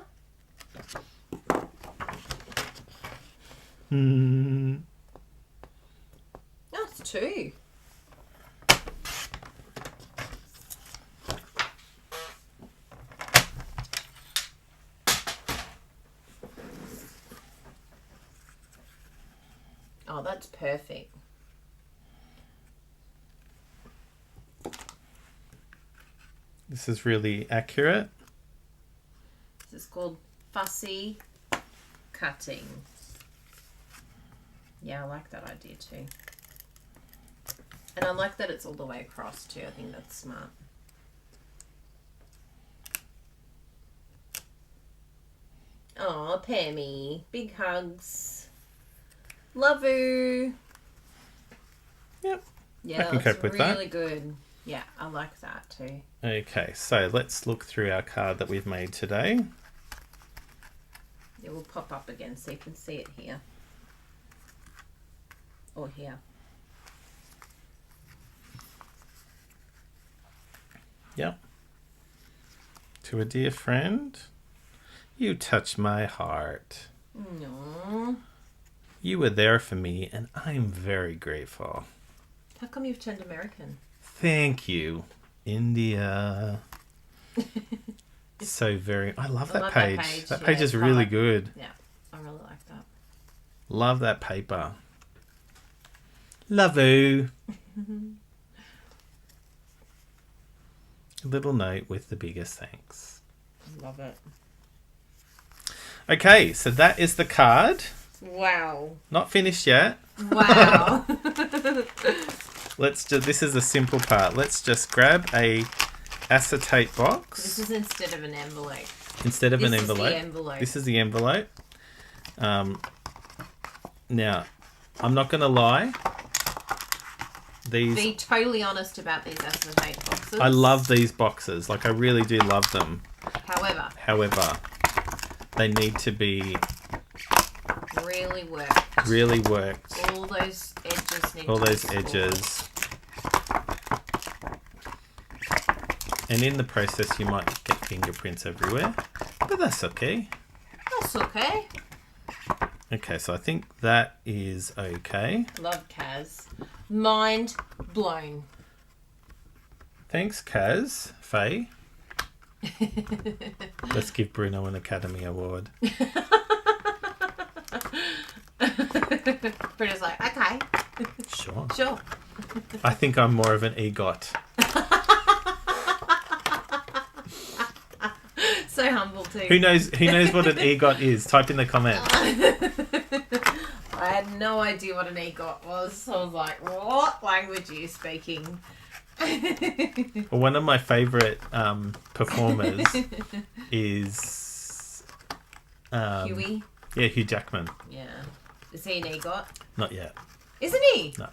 That's 2. Oh, that's perfect. This is really accurate. This is called fussy cutting. Yeah, I like that idea too. And I like that it's all the way across too. I think that's smart. Oh, Pammy. Big hugs. Love you. Yep. Yeah, I can cope with that. Really good. Yeah, I like that too. Okay, so let's look through our card that we've made today. It will pop up again so you can see it here. Or here. Yep. To a dear friend, you touch my heart. No. You were there for me, and I'm very grateful. How come you've turned American? Thank you, India. So very... I love that page. That page is really good. Yeah, I really like that. Love that paper. Love you. A little note with the biggest thanks. Love it. Okay, so that is the card. Wow. Not finished yet. Wow. This is a simple part. Let's just grab a acetate box. This is instead of an envelope. Instead of an This envelope. is the envelope. This is the envelope. Now, I'm not going to lie. Be totally honest about these acetate boxes. I love these boxes. Like, I really do love them. However, they need to be really worked. really worked. All those edges need All to those be scored. edges. And in the process, you might get fingerprints everywhere. But that's okay. That's okay. Okay, so I think that is okay. Love Kaz. Mind blown. Thanks, Kaz. Faye. Let's give Bruno an Academy Award. Bruno's like, okay. Sure. Sure. I think I'm more of an EGOT. So humble too. Who knows what an EGOT is? Type in the comments. I had no idea what an EGOT was. So I was like, what language are you speaking? Well, one of my favourite performers is... Huey? Yeah, Hugh Jackman. Yeah. Is he an EGOT? Not yet. Isn't he? No.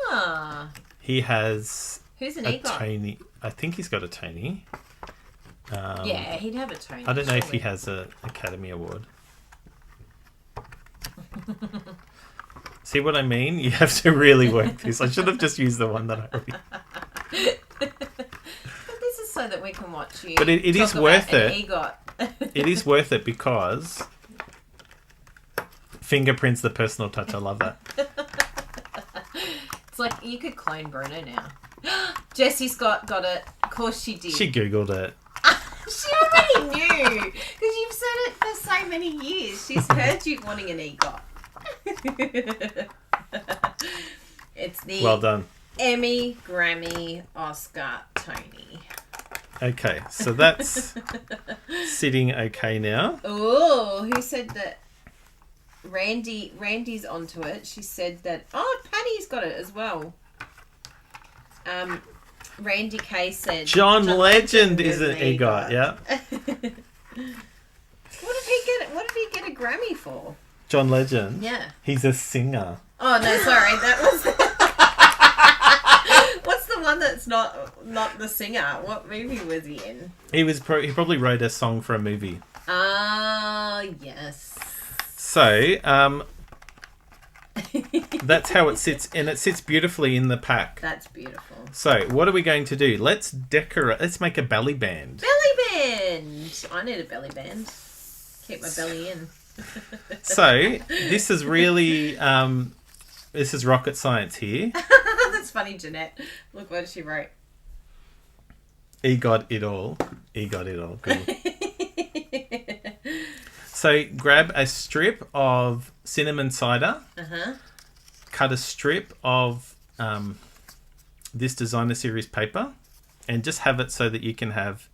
Ah. He has Who's an a EGOT? Tony. I think he's got a Tony. Yeah, he'd have a Tony. I don't know if he surely. has an Academy Award. See what I mean? You have to really work this. I should have just used the one that I already... But this is so that we can watch you. But it is talk worth about it. An EGOT. It is worth it because fingerprints, the personal touch. I love that. It's like you could clone Bruno now. Jessie Scott got it. Of course she did. She Googled it. She already knew. Because you've said it for so many years. She's heard you wanting an EGOT. It's the Well done. Emmy, Grammy, Oscar, Tony. Okay, so that's sitting okay now. Oh, who said that? Randy's onto it. She said that. Oh, Patty's got it as well. Randy K said John Legend is an EGOT. Yeah. What did he get a Grammy for? John Legend. Yeah. He's a singer. Oh no, sorry, that was. What's the one that's not the singer? What movie was he in? He probably wrote a song for a movie. Ah, yes. So, that's how it sits, and it sits beautifully in the pack. That's beautiful. So, what are we going to do? Let's decorate. Let's make a belly band. Belly band. I need a belly band. Keep my belly in. So, this is really, this is rocket science here. That's funny, Jeanette. Look what she wrote. EGOT it all. EGOT it all. Good. So, grab a strip of cinnamon cider. Cut a strip of this designer series paper, and just have it so that you can have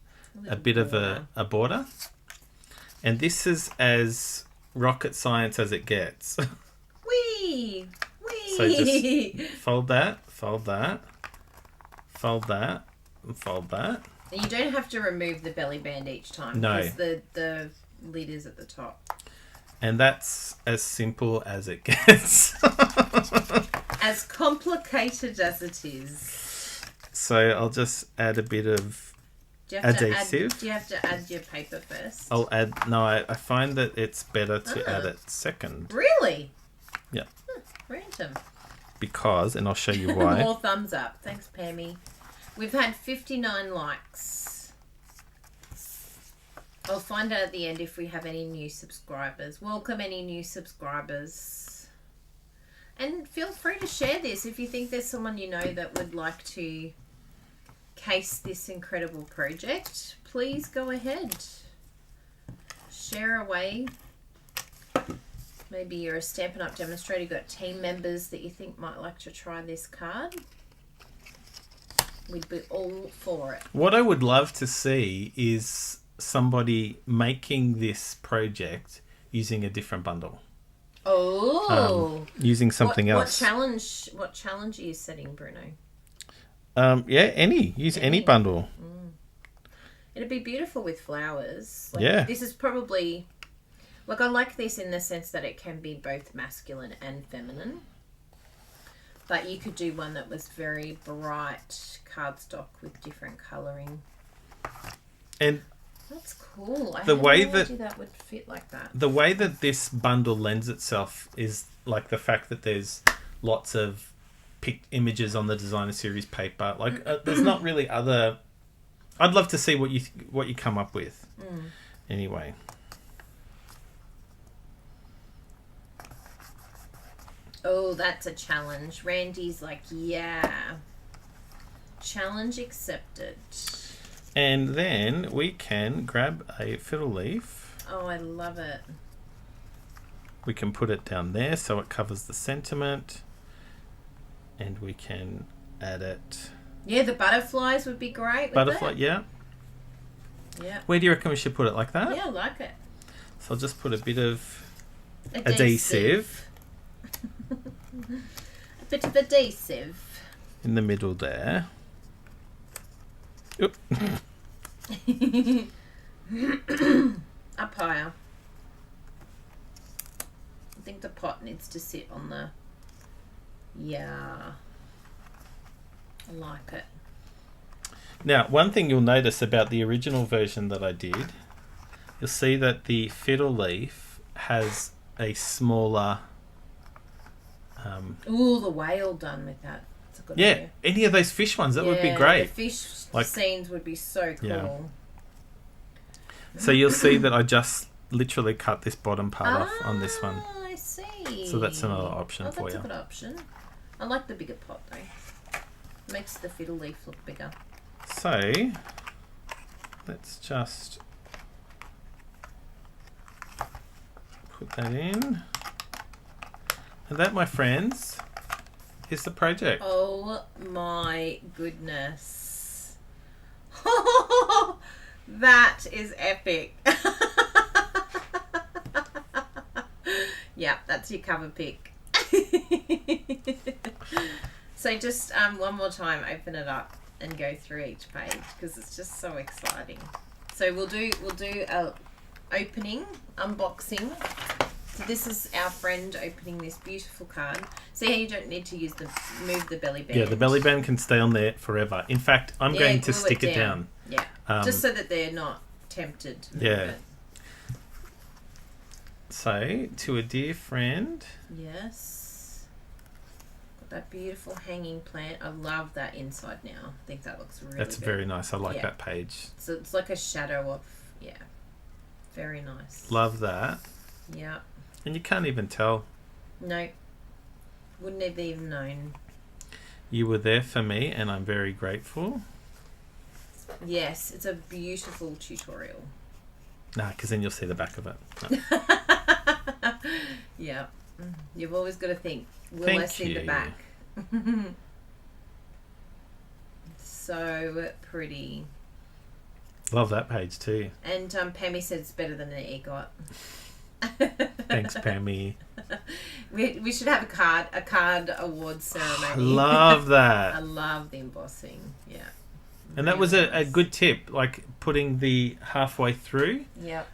a bit of a border. And this is as rocket science as it gets. Wee! So just fold that, fold that, fold that, and fold that. And you don't have to remove the belly band each time. No. Because the lid is at the top. And that's as simple as it gets. As complicated as it is. So I'll just add a bit of adhesive. Do you have to add your paper first? I'll add... No, I find that it's better to add it second. Really? Yeah. Random. Because, and I'll show you why. More thumbs up. Thanks, Pammy. We've had 59 likes. I'll find out at the end if we have any new subscribers. Welcome any new subscribers. And feel free to share this if you think there's someone you know that would like to case this incredible project. Please go ahead. Share away. Maybe you're a Stampin' Up! Demonstrator. You've got team members that you think might like to try this card. We'd be all for it. What I would love to see is somebody making this project using a different bundle. Oh, using something else. What challenge are you setting, Bruno? Yeah, use any bundle. It'd be beautiful with flowers. Yeah. This is probably... Look, I like this in the sense that it can be both masculine and feminine. But you could do one that was very bright cardstock with different colouring. And that's cool. I the had way no that idea that would fit like that. The way that this bundle lends itself is like the fact that there's lots of picked images on the designer series paper. Like there's not really other. I'd love to see what you come up with. Anyway. Oh, that's a challenge. Randy's like, yeah. Challenge accepted. And then we can grab a fiddle leaf. Oh, I love it. We can put it down there so it covers the sentiment. And we can add it. Yeah, the butterflies would be great. Butterfly, yeah. Yeah. Where do you reckon we should put it? Like that? Yeah, I like it. So I'll just put a bit of adhesive. A bit of adhesive. In the middle there. Oop. Up higher. I think the pot needs to sit on the... Yeah. I like it. Now, one thing you'll notice about the original version that I did, you'll see that the fiddle leaf has a smaller... Ooh, the whale done with that. That's a good idea. Any of those fish ones, that would be great. The fish scenes would be so cool. Yeah. So you'll see that I just literally cut this bottom part off on this one. I see. So that's another option for you. That's a good option. I like the bigger pot though. Makes the fiddle leaf look bigger. So, let's just put that in. And that, my friends, is the project. Oh my goodness. That is epic. Yeah, that's your cover pic. So just one more time, open it up and go through each page because it's just so exciting. So we'll do a opening, unboxing. So this is our friend opening this beautiful card. See how you don't need to move the belly band. Yeah, the belly band can stay on there forever. In fact, I'm going to stick it down. Yeah, just so that they're not tempted to move it. So, to a dear friend. Yes. Got that beautiful hanging plant. I love that inside now. I think that looks really That's good. very nice. I like that page. So it's like a shadow of, very nice. Love that. Yeah. And you can't even tell. No. Wouldn't have even known. You were there for me and I'm very grateful. Yes, it's a beautiful tutorial. Nah, because then you'll see the back of it. No. Yeah. You've always got to think, will Thank I see you. the back? So pretty. Love that page too. And Pammy said it's better than an EGOT. Thanks, Pammy. We should have a card award ceremony. Love that. I love the embossing. Yeah. And that was a good tip, like putting the halfway through. Yep.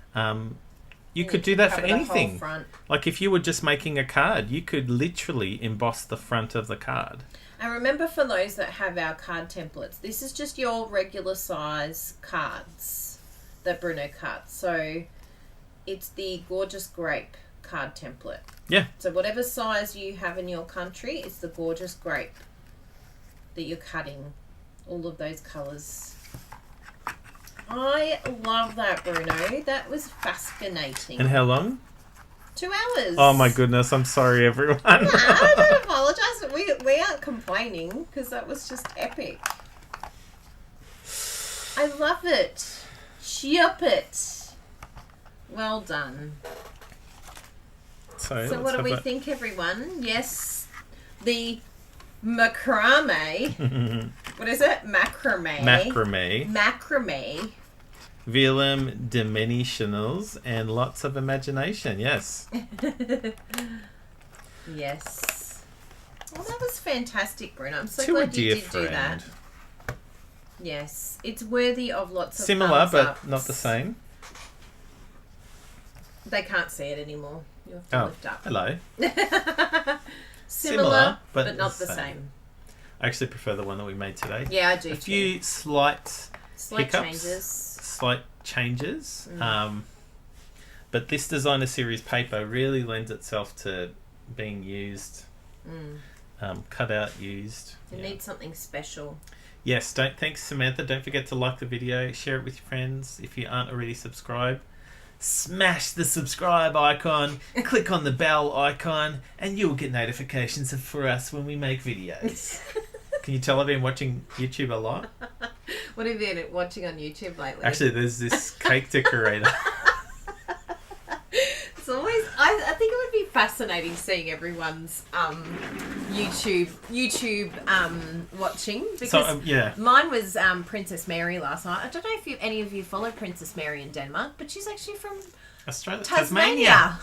You could do that for Cover the whole anything. front. Like if you were just making a card, you could literally emboss the front of the card. And remember, for those that have our card templates, this is just your regular size cards that Bruno cut. So it's the Gorgeous Grape card template. Yeah. So whatever size you have in your country, it's the Gorgeous Grape that you're cutting. All of those colours. I love that, Bruno. That was fascinating. And how long? 2 hours. Oh my goodness, I'm sorry everyone. Nah, I don't apologise. We aren't complaining because that was just epic. I love it. Chop it. Well done. So what do we think, everyone? Yes, the macrame. What is it? Macrame. Macrame. Macrame. Velum dimensionals and lots of imagination, yes. Yes. Well, that was fantastic, Bruno. I'm so To a glad you dear did friend. do that. Yes, it's worthy of lots of Similar, thumbs but ups. not the same. They can't see it anymore. You have to lift up. Hello. Similar, but not the same. I actually prefer the one that we made today. Yeah, I do. A few slight hiccups, changes. slight changes. But this designer series paper really lends itself to being used, cut out, used. You need something special. Yes, thanks Samantha. Don't forget to like the video, share it with your friends. If you aren't already subscribed, smash the subscribe icon, click on the bell icon, and you'll get notifications for us when we make videos. Can you tell I've been watching YouTube a lot? What have you been watching on YouTube lately? Actually, there's this cake decorator. It's always. I think it would be fascinating seeing everyone's YouTube watching because mine was Princess Mary last night. I don't know if any of you follow Princess Mary in Denmark, but she's actually from Australia, Tasmania.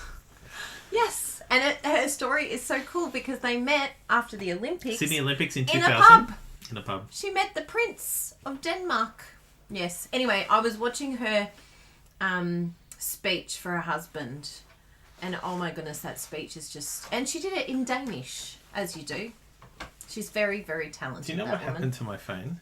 Yes, and her story is so cool because they met after the Olympics. Sydney Olympics in 2000. In a pub. In a pub. She met the Prince of Denmark. Yes. Anyway, I was watching her speech for her husband. And oh my goodness, that speech is just... And she did it in Danish, as you do. She's very, very talented. Do you know what happened to my phone?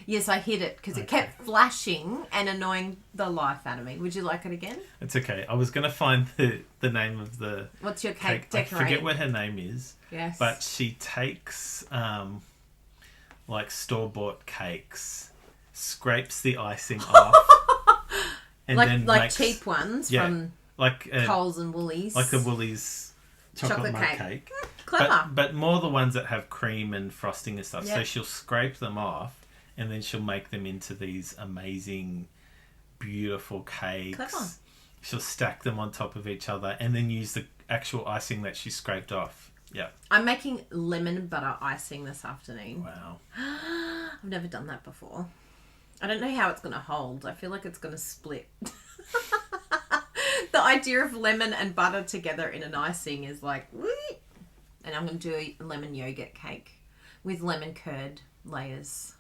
Yes, I hid it because it kept flashing and annoying the life out of me. Would you like it again? It's okay. I was going to find the name of the... What's your cake decorator? I forget what her name is. Yes. But she takes like store-bought cakes, scrapes the icing off. And like then makes, cheap ones from... like Coles and Woolies. Like the Woolies chocolate mud cake. cake. Clever. But more the ones that have cream and frosting and stuff. Yep. So she'll scrape them off and then she'll make them into these amazing, beautiful cakes. Clever. She'll stack them on top of each other and then use the actual icing that she scraped off. Yeah. I'm making lemon butter icing this afternoon. Wow. I've never done that before. I don't know how it's going to hold. I feel like it's going to split. The idea of lemon and butter together in an icing is like, whee! And I'm going to do a lemon yogurt cake with lemon curd layers.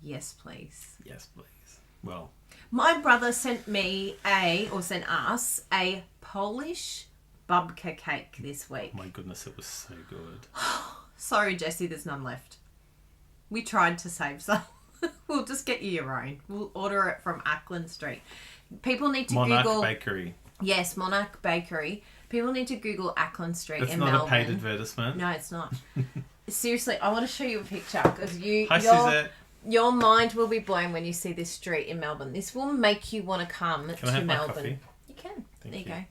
Yes, please. Yes, please. Well, my brother sent us a Polish babka cake this week. oh my goodness, it was so good. Sorry, Jessie, there's none left. We tried to save some. We'll just get you your own. We'll order it from Ackland Street. People need to Monarch Google... Bakery. Yes, Monarch Bakery. People need to Google Ackland Street It's in not Melbourne. a paid advertisement. No, it's not. Seriously, I want to show you a picture because Hi, Suzette. your mind will be blown when you see this street in Melbourne. This will make you want to come Can I to have my Melbourne. coffee? You can. Thank there you you.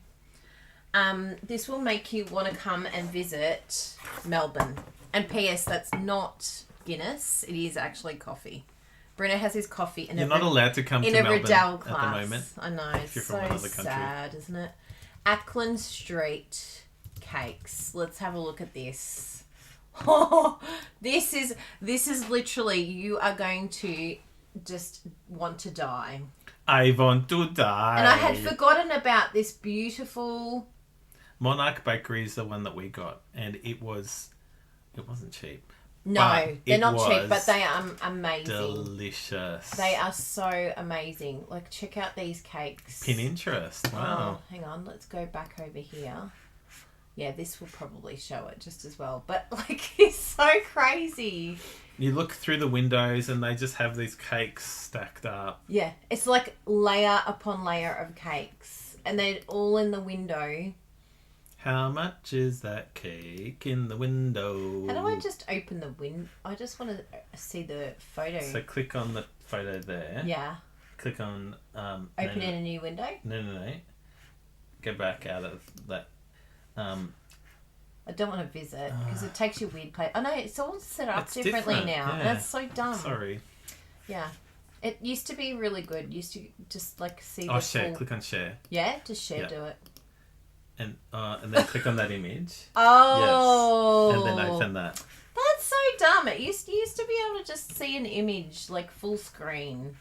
go. This will make you want to come and visit Melbourne. And P.S. That's not Guinness. It is actually coffee. Bruno has his coffee in You're not allowed to come to Melbourne Riddell at class. the moment. I know. if It's you're from so another country. sad, isn't it? Ackland Street cakes. Let's have a look at this. Oh, this is literally, you are going to just want to die. I want to die. And I had forgotten about this beautiful... Monarch Bakery is the one that we got, and it wasn't cheap. No, But they're it not cheap, was but they are amazing. Delicious. They are so amazing. Like, check out these cakes. Pinterest. Wow. Oh, hang on, let's go back over here. Yeah, this will probably show it just as well. But, like, it's so crazy. You look through the windows and they just have these cakes stacked up. Yeah, it's like layer upon layer of cakes. And they're all in the window. How much is that cake in the window? How do I just open the window? I just want to see the photo. So click on the photo there. Yeah. Click on... Open in a new window? No. Go back out of that. I don't want to visit because it takes you a weird place. Oh no, it's all set up It's differently different, now. yeah. That's so dumb. Sorry. Yeah. It used to be really good. Used to just like see Oh, the share. full... Click on share. Yeah, just share, Yeah. do it. And then click on that image. Oh. Yes. And then open that. That's so dumb. It used to be able to just see an image like full screen.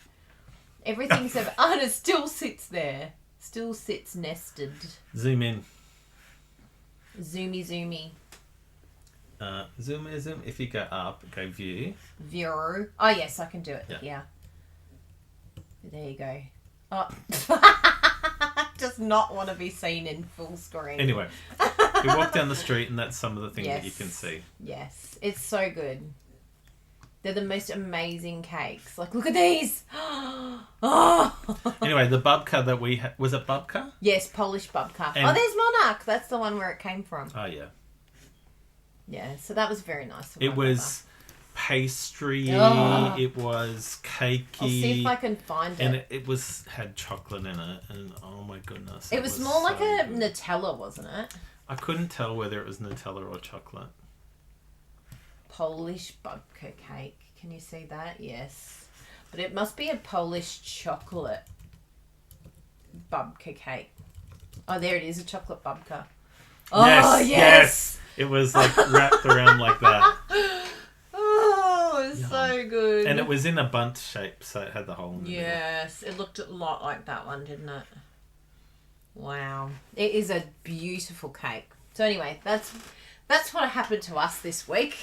Everything's and it still sits there. Still sits nested. Zoom in. Zoomy. Zoom. If you go up, go view. View. Oh yes, I can do it. Yeah. There you go. Oh. Does not want to be seen in full screen. Anyway, you walk down the street and that's some of the things that you can see. Yes, it's so good. They're the most amazing cakes. Like, look at these. Oh. Anyway, the babka that we had, was it babka? Yes, Polish babka. And- Oh, there's Monarch. That's the one where it came from. Oh yeah. Yeah, so that was very nice. of It my was pastry. Oh. It was cakey. I'll see if I can find And it. it had chocolate in it, and oh my goodness. It was more like a good. Nutella, wasn't it? I couldn't tell whether it was Nutella or chocolate. Polish babka cake. Can you see that? Yes. But it must be a Polish chocolate babka cake. Oh, there it is, a chocolate babka. Oh, yes! It was like wrapped around like that. Oh, it was Yum. so good. And it was in a bundt shape, so it had the hole in the middle. Yes, it looked a lot like that one, didn't it? Wow. It is a beautiful cake. So anyway, that's what happened to us this week.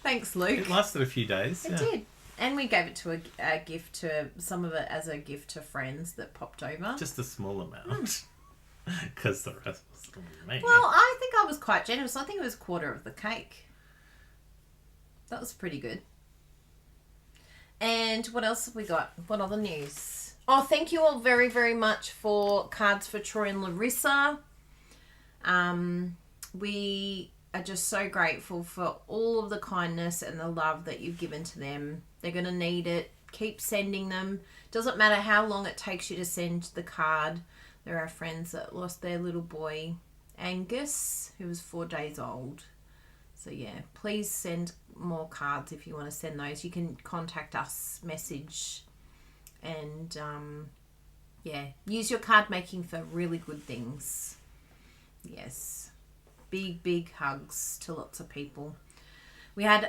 Thanks, Luke. It lasted a few days. It did. And we gave it to a gift to, some of it as a gift to friends that popped over. Just a small amount. Because the rest was me. Well, I think I was quite generous. I think it was a quarter of the cake. That was pretty good. And what else have we got? What other news? Oh, thank you all very, very much for cards for Troy and Larissa. We are just so grateful for all of the kindness and the love that you've given to them. They're going to need it. Keep sending them. Doesn't matter how long it takes you to send the card. There are friends that lost their little boy Angus, who was 4 days old. So yeah, please send more cards if you want to send those. You can contact us, message, and use your card making for really good things. Yes, big hugs to lots of people. We had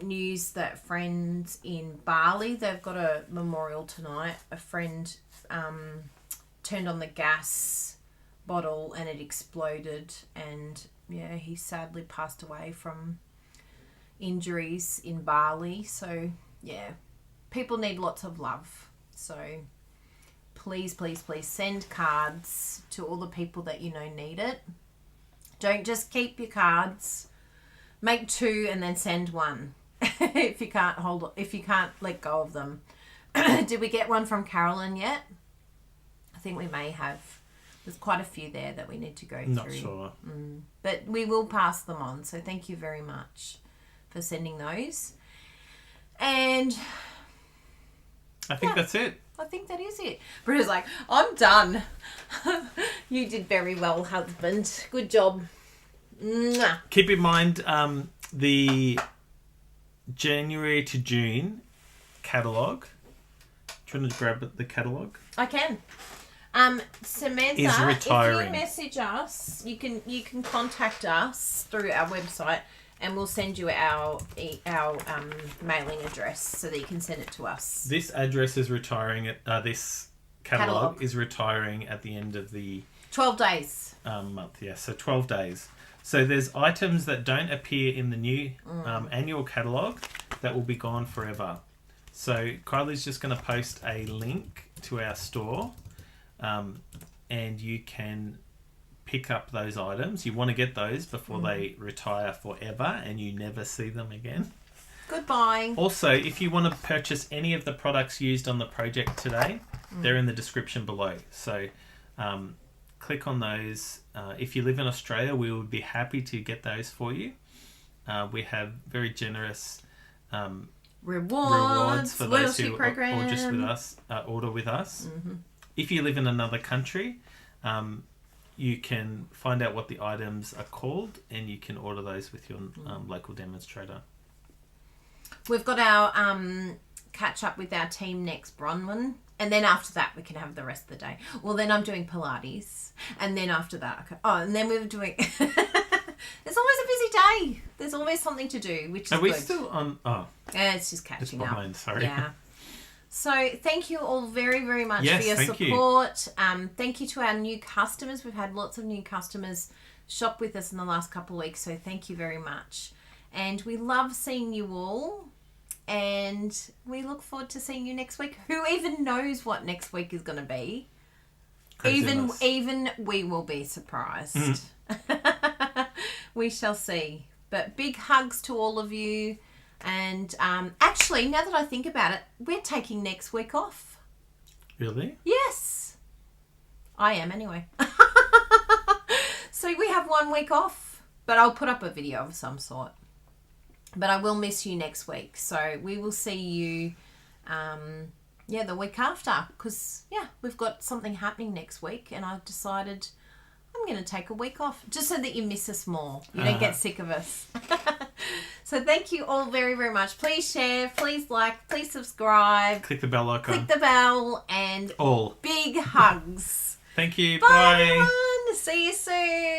news that friends in Bali, they've got a memorial tonight. A friend turned on the gas bottle and it exploded, and he sadly passed away from injuries in Bali. So people need lots of love. So please send cards to all the people that you know need it. Don't just keep your cards. Make 2 and then send 1 if you can't let go of them. Did we get one from Carolyn yet? I think we may have. There's quite a few there that we need to go through. Not sure. But we will pass them on. So thank you very much for sending those. And I think that's it. I think that is it. Bruno's like, I'm done. You did very well, husband. Good job. Mwah. Keep in mind the January to June catalogue. Do you want to grab the catalogue? I can. Samantha, Is retiring. if you message us, you can contact us through our website, and we'll send you our mailing address so that you can send it to us. This address is retiring at this catalogue is retiring at the end of the 12 days month. Yeah, so 12 days. So there's items that don't appear in the new annual catalogue that will be gone forever. So Kylie's just going to post a link to our store, and you can pick up those items. You want to get those before they retire forever and you never see them again. Goodbye. Also, if you want to purchase any of the products used on the project today, they're in the description below. So click on those. If you live in Australia, we would be happy to get those for you. We have very generous rewards for those who program. or just with us order with us. If you live in another country, you can find out what the items are called, and you can order those with your local demonstrator. We've got our catch up with our team next, Bronwyn. And then after that, we can have the rest of the day. Well, then I'm doing Pilates. And then after that, and then we're doing... There's always a busy day. There's always something to do, which is good. Are we still on... Oh. Yeah, it's just catching it's behind, up. Sorry. Yeah. So thank you all very, very much yes, for your thank support. Thank you to our new customers. We've had lots of new customers shop with us in the last couple of weeks. So thank you very much. And we love seeing you all. And we look forward to seeing you next week. Who even knows what next week is going to be? Craziness. Even we will be surprised. We shall see. But big hugs to all of you. And actually, now that I think about it, we're taking next week off. Really? Yes. I am anyway. So we have 1 week off. But I'll put up a video of some sort. But I will miss you next week. So we will see you, the week after. Because, we've got something happening next week. And I've decided I'm going to take a week off. Just so that you miss us more. You don't get sick of us. So thank you all very, very much. Please share. Please like. Please subscribe. Click the bell icon. Click the bell. And all. big hugs. Thank you. Bye, Bye. everyone. See you soon.